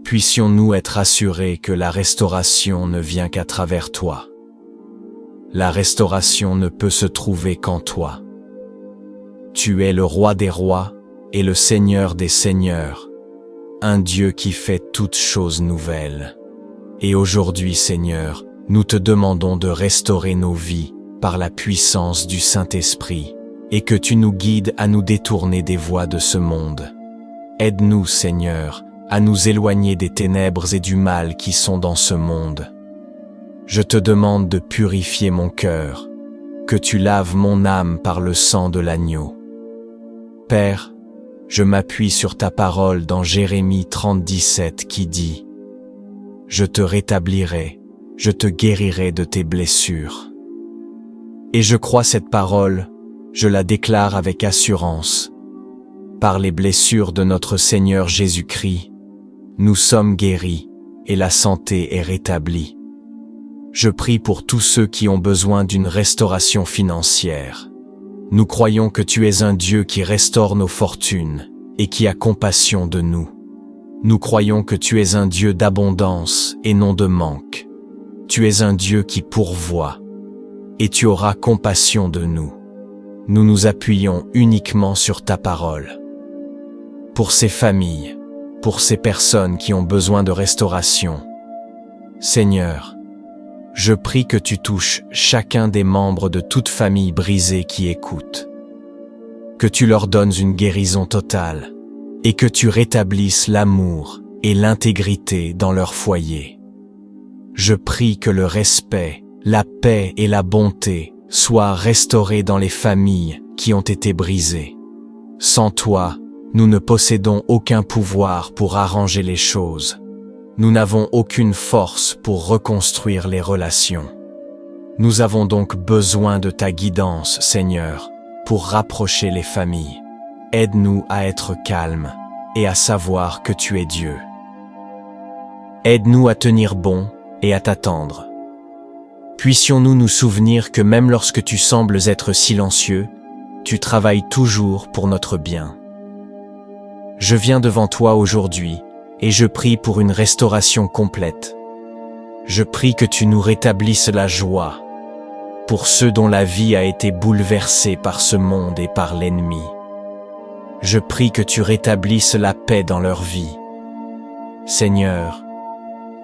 puissions-nous être assurés que la restauration ne vient qu'à travers toi. La restauration ne peut se trouver qu'en toi. Tu es le roi des rois et le Seigneur des seigneurs, un Dieu qui fait toutes choses nouvelles. Et aujourd'hui, Seigneur, nous te demandons de restaurer nos vies par la puissance du Saint-Esprit, et que tu nous guides à nous détourner des voies de ce monde. Aide-nous, Seigneur, à nous éloigner des ténèbres et du mal qui sont dans ce monde. Je te demande de purifier mon cœur, que tu laves mon âme par le sang de l'agneau. Père, je m'appuie sur ta parole dans Jérémie 30:17 qui dit « Je te rétablirai, je te guérirai de tes blessures. » Et je crois cette parole, je la déclare avec assurance. Par les blessures de notre Seigneur Jésus-Christ, nous sommes guéris et la santé est rétablie. Je prie pour tous ceux qui ont besoin d'une restauration financière. Nous croyons que tu es un Dieu qui restaure nos fortunes et qui a compassion de nous. Nous croyons que tu es un Dieu d'abondance et non de manque. Tu es un Dieu qui pourvoit et tu auras compassion de nous. Nous nous appuyons uniquement sur ta parole. Pour ces familles, pour ces personnes qui ont besoin de restauration, Seigneur, je prie que tu touches chacun des membres de toute famille brisée qui écoute, que tu leur donnes une guérison totale et que tu rétablisses l'amour et l'intégrité dans leur foyer. Je prie que le respect, la paix et la bonté soient restaurés dans les familles qui ont été brisées. Sans toi, nous ne possédons aucun pouvoir pour arranger les choses. Nous n'avons aucune force pour reconstruire les relations. Nous avons donc besoin de ta guidance, Seigneur, pour rapprocher les familles. Aide-nous à être calmes et à savoir que tu es Dieu. Aide-nous à tenir bon et à t'attendre. Puissions-nous nous souvenir que même lorsque tu sembles être silencieux, tu travailles toujours pour notre bien. Je viens devant toi aujourd'hui et je prie pour une restauration complète. Je prie que tu nous rétablisses la joie pour ceux dont la vie a été bouleversée par ce monde et par l'ennemi. Je prie que tu rétablisses la paix dans leur vie. Seigneur,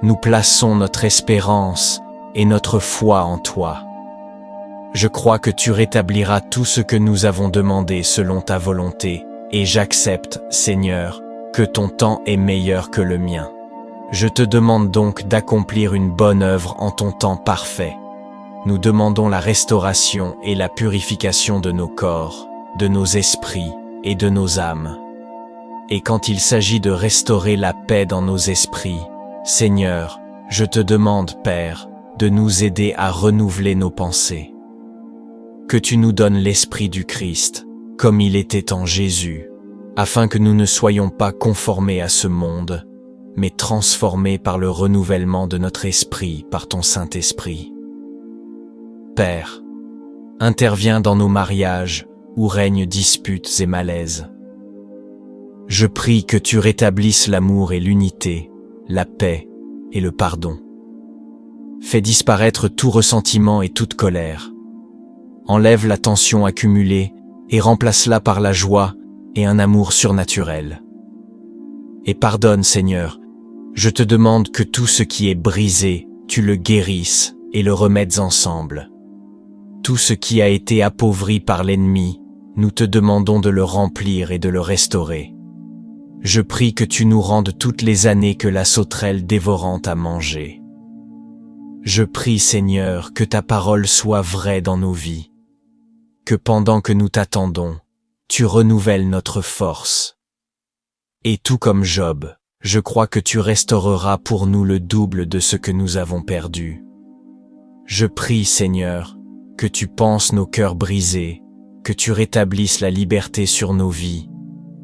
nous plaçons notre espérance et notre foi en toi. Je crois que tu rétabliras tout ce que nous avons demandé selon ta volonté, et j'accepte, Seigneur, que ton temps est meilleur que le mien. Je te demande donc d'accomplir une bonne œuvre en ton temps parfait. Nous demandons la restauration et la purification de nos corps, de nos esprits et de nos âmes. Et quand il s'agit de restaurer la paix dans nos esprits, Seigneur, je te demande, Père, de nous aider à renouveler nos pensées. Que tu nous donnes l'Esprit du Christ, comme il était en Jésus, afin que nous ne soyons pas conformés à ce monde, mais transformés par le renouvellement de notre esprit par ton Saint-Esprit. Père, interviens dans nos mariages où règnent disputes et malaises. Je prie que tu rétablisses l'amour et l'unité, la paix et le pardon. Fais disparaître tout ressentiment et toute colère. Enlève la tension accumulée et remplace-la par la joie et un amour surnaturel. Et pardonne, Seigneur, je te demande que tout ce qui est brisé, tu le guérisses et le remettes ensemble. Tout ce qui a été appauvri par l'ennemi, nous te demandons de le remplir et de le restaurer. Je prie que tu nous rendes toutes les années que la sauterelle dévorante a mangées. Je prie, Seigneur, que ta parole soit vraie dans nos vies, que pendant que nous t'attendons, tu renouvelles notre force. Et tout comme Job, je crois que tu restaureras pour nous le double de ce que nous avons perdu. Je prie, Seigneur, que tu panses nos cœurs brisés, que tu rétablisses la liberté sur nos vies,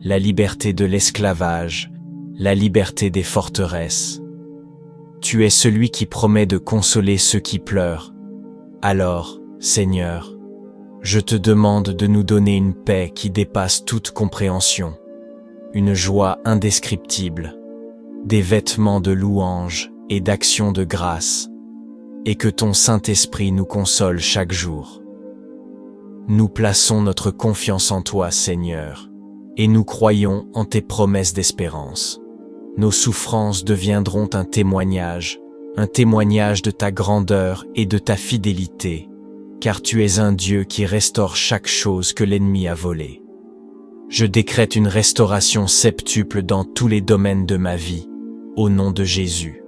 la liberté de l'esclavage, la liberté des forteresses. Tu es celui qui promet de consoler ceux qui pleurent. Alors, Seigneur, je te demande de nous donner une paix qui dépasse toute compréhension, une joie indescriptible, des vêtements de louange et d'action de grâce, et que ton Saint-Esprit nous console chaque jour. Nous plaçons notre confiance en toi, Seigneur, et nous croyons en tes promesses d'espérance. Nos souffrances deviendront un témoignage de ta grandeur et de ta fidélité, car tu es un Dieu qui restaure chaque chose que l'ennemi a volée. Je décrète une restauration septuple dans tous les domaines de ma vie, au nom de Jésus.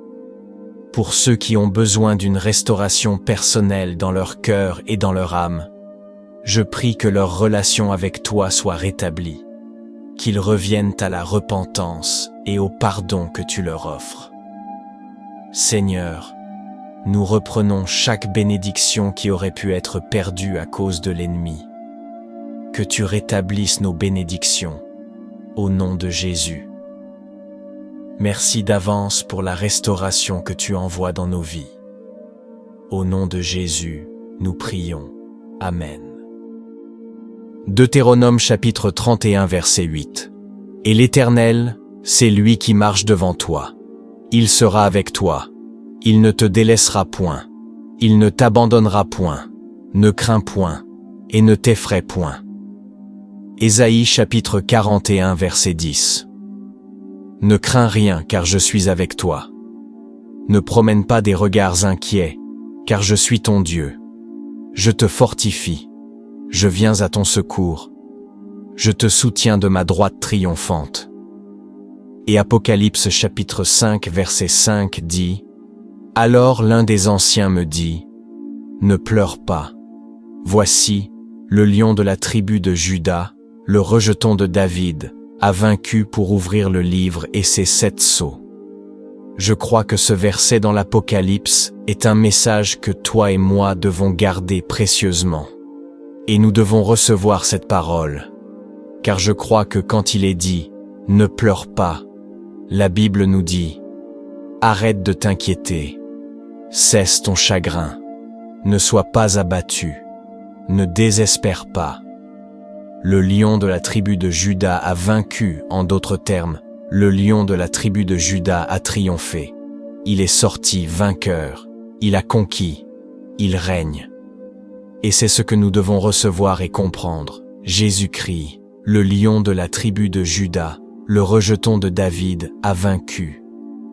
Pour ceux qui ont besoin d'une restauration personnelle dans leur cœur et dans leur âme, je prie que leur relation avec toi soit rétablie, qu'ils reviennent à la repentance et au pardon que tu leur offres. Seigneur, nous reprenons chaque bénédiction qui aurait pu être perdue à cause de l'ennemi. Que tu rétablisses nos bénédictions, au nom de Jésus. Merci d'avance pour la restauration que tu envoies dans nos vies. Au nom de Jésus, nous prions. Amen. Deutéronome chapitre 31 verset 8. Et l'Éternel, c'est lui qui marche devant toi. Il sera avec toi. Il ne te délaissera point. Il ne t'abandonnera point. Ne crains point, et ne t'effraie point. Ésaïe chapitre 41 verset 10. Ne crains rien, car je suis avec toi. Ne promène pas des regards inquiets, car je suis ton Dieu. Je te fortifie. Je viens à ton secours. Je te soutiens de ma droite triomphante. Et Apocalypse chapitre 5 verset 5 dit: Alors l'un des anciens me dit: Ne pleure pas. Voici, le lion de la tribu de Juda, le rejeton de David, a vaincu pour ouvrir le livre et ses 7 sceaux. Je crois que ce verset dans l'Apocalypse est un message que toi et moi devons garder précieusement. Et nous devons recevoir cette parole, car je crois que quand il est dit « Ne pleure pas », la Bible nous dit « Arrête de t'inquiéter, cesse ton chagrin, ne sois pas abattu, ne désespère pas. Le lion de la tribu de Juda a vaincu, en d'autres termes, le lion de la tribu de Juda a triomphé. Il est sorti vainqueur, il a conquis, il règne. Et c'est ce que nous devons recevoir et comprendre. Jésus-Christ, le lion de la tribu de Juda, le rejeton de David, a vaincu.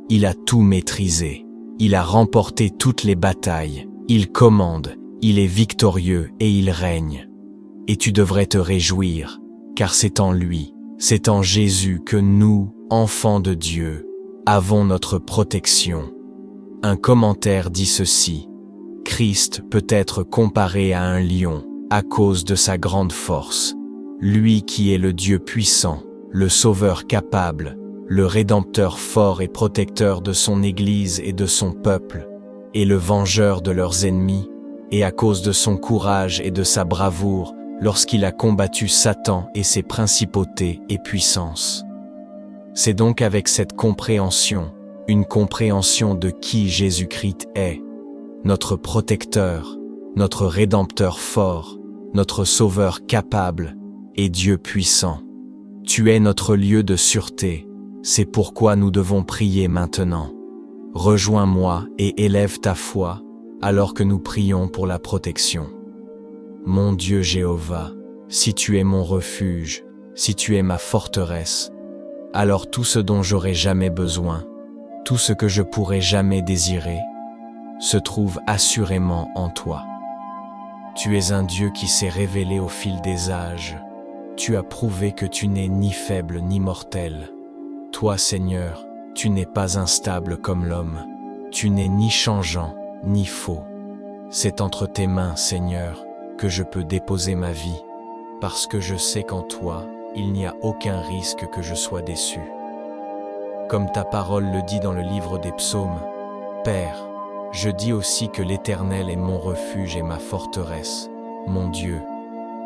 Il a tout maîtrisé. Il a remporté toutes les batailles. Il commande, il est victorieux et il règne. Et tu devrais te réjouir, car c'est en lui, c'est en Jésus que nous, enfants de Dieu, avons notre protection. Un commentaire dit ceci: Christ peut être comparé à un lion à cause de sa grande force, lui qui est le Dieu puissant, le Sauveur capable, le Rédempteur fort et protecteur de son Église et de son peuple, et le vengeur de leurs ennemis, et à cause de son courage et de sa bravoure, lorsqu'il a combattu Satan et ses principautés et puissances. C'est donc avec cette compréhension, une compréhension de qui Jésus-Christ est, notre protecteur, notre Rédempteur fort, notre Sauveur capable et Dieu puissant. Tu es notre lieu de sûreté, c'est pourquoi nous devons prier maintenant. Rejoins-moi et élève ta foi, alors que nous prions pour la protection. Mon Dieu Jéhovah, si tu es mon refuge, si tu es ma forteresse, alors tout ce dont j'aurai jamais besoin, tout ce que je pourrai jamais désirer, se trouve assurément en toi. Tu es un Dieu qui s'est révélé au fil des âges. Tu as prouvé que tu n'es ni faible ni mortel. Toi, Seigneur, tu n'es pas instable comme l'homme. Tu n'es ni changeant, ni faux. C'est entre tes mains, Seigneur, que je peux déposer ma vie, parce que je sais qu'en toi, il n'y a aucun risque que je sois déçu. Comme ta parole le dit dans le livre des psaumes, Père, je dis aussi que l'Éternel est mon refuge et ma forteresse, mon Dieu,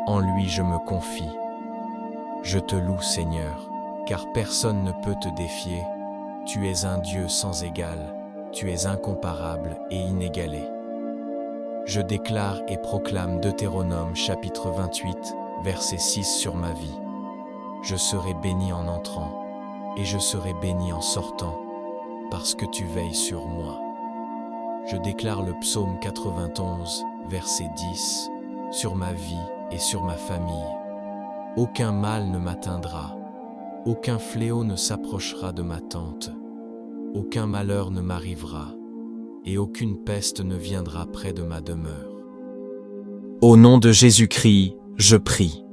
en lui je me confie. Je te loue, Seigneur, car personne ne peut te défier. Tu es un Dieu sans égal, tu es incomparable et inégalé. Je déclare et proclame Deutéronome chapitre 28, verset 6 sur ma vie. Je serai béni en entrant, et je serai béni en sortant, parce que tu veilles sur moi. Je déclare le psaume 91, verset 10, sur ma vie et sur ma famille. Aucun mal ne m'atteindra, aucun fléau ne s'approchera de ma tente, aucun malheur ne m'arrivera, et aucune peste ne viendra près de ma demeure. Au nom de Jésus-Christ, je prie.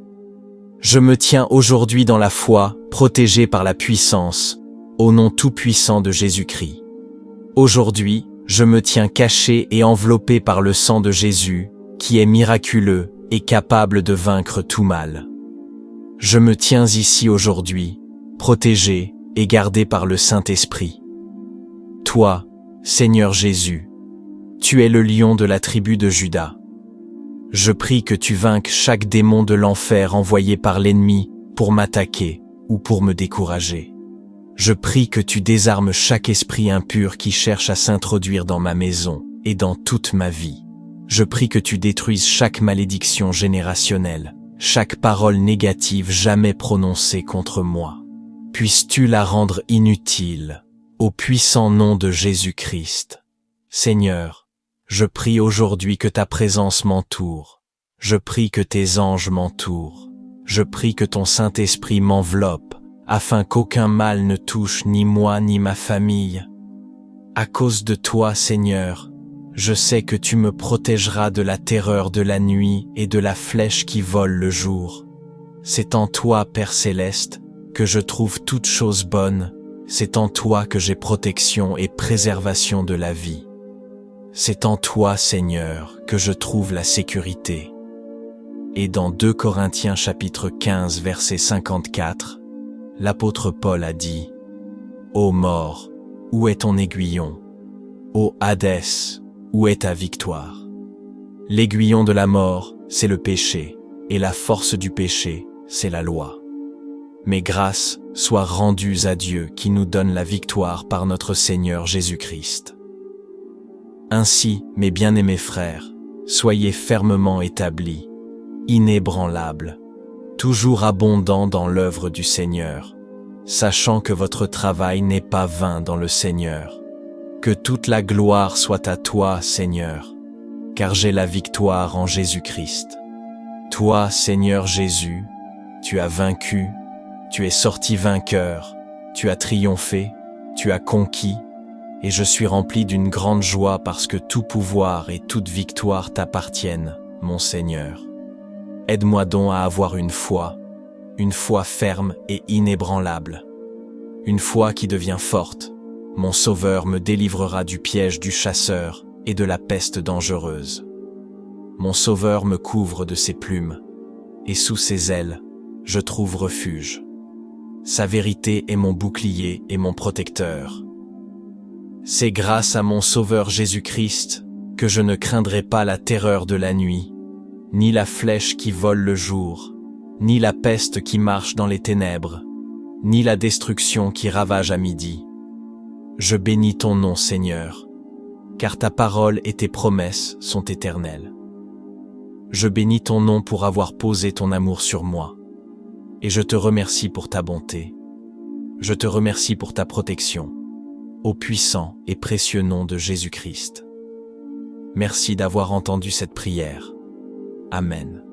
Je me tiens aujourd'hui dans la foi, protégé par la puissance, au nom tout-puissant de Jésus-Christ. Aujourd'hui, je me tiens caché et enveloppé par le sang de Jésus, qui est miraculeux et capable de vaincre tout mal. Je me tiens ici aujourd'hui, protégé et gardé par le Saint-Esprit. Toi, Seigneur Jésus, tu es le lion de la tribu de Juda. Je prie que tu vainques chaque démon de l'enfer envoyé par l'ennemi pour m'attaquer ou pour me décourager. Je prie que tu désarmes chaque esprit impur qui cherche à s'introduire dans ma maison et dans toute ma vie. Je prie que tu détruises chaque malédiction générationnelle, chaque parole négative jamais prononcée contre moi. Puisses-tu la rendre inutile, au puissant nom de Jésus-Christ. Seigneur, je prie aujourd'hui que ta présence m'entoure. Je prie que tes anges m'entourent. Je prie que ton Saint-Esprit m'enveloppe, afin qu'aucun mal ne touche ni moi ni ma famille. À cause de toi, Seigneur, je sais que tu me protégeras de la terreur de la nuit et de la flèche qui vole le jour. C'est en toi, Père Céleste, que je trouve toute chose bonne. C'est en toi que j'ai protection et préservation de la vie. C'est en toi, Seigneur, que je trouve la sécurité. Et dans 2 Corinthiens chapitre 15 verset 54, l'apôtre Paul a dit « Ô mort, où est ton aiguillon? Ô Hadès, où est ta victoire? L'aiguillon de la mort, c'est le péché, et la force du péché, c'est la loi. Mais grâce soient rendues à Dieu qui nous donne la victoire par notre Seigneur Jésus-Christ. Ainsi, mes bien-aimés frères, soyez fermement établis, inébranlables, toujours abondants dans l'œuvre du Seigneur, sachant que votre travail n'est pas vain dans le Seigneur. Que toute la gloire soit à toi, Seigneur, car j'ai la victoire en Jésus-Christ. Toi, Seigneur Jésus, tu as vaincu, tu es sorti vainqueur, tu as triomphé, tu as conquis, et je suis rempli d'une grande joie parce que tout pouvoir et toute victoire t'appartiennent, mon Seigneur. Aide-moi donc à avoir une foi ferme et inébranlable, une foi qui devient forte. Mon Sauveur me délivrera du piège du chasseur et de la peste dangereuse. Mon Sauveur me couvre de ses plumes, et sous ses ailes, je trouve refuge. Sa vérité est mon bouclier et mon protecteur. C'est grâce à mon Sauveur Jésus-Christ que je ne craindrai pas la terreur de la nuit, ni la flèche qui vole le jour, ni la peste qui marche dans les ténèbres, ni la destruction qui ravage à midi. Je bénis ton nom, Seigneur, car ta parole et tes promesses sont éternelles. Je bénis ton nom pour avoir posé ton amour sur moi, et je te remercie pour ta bonté. Je te remercie pour ta protection, au puissant et précieux nom de Jésus-Christ. Merci d'avoir entendu cette prière. Amen.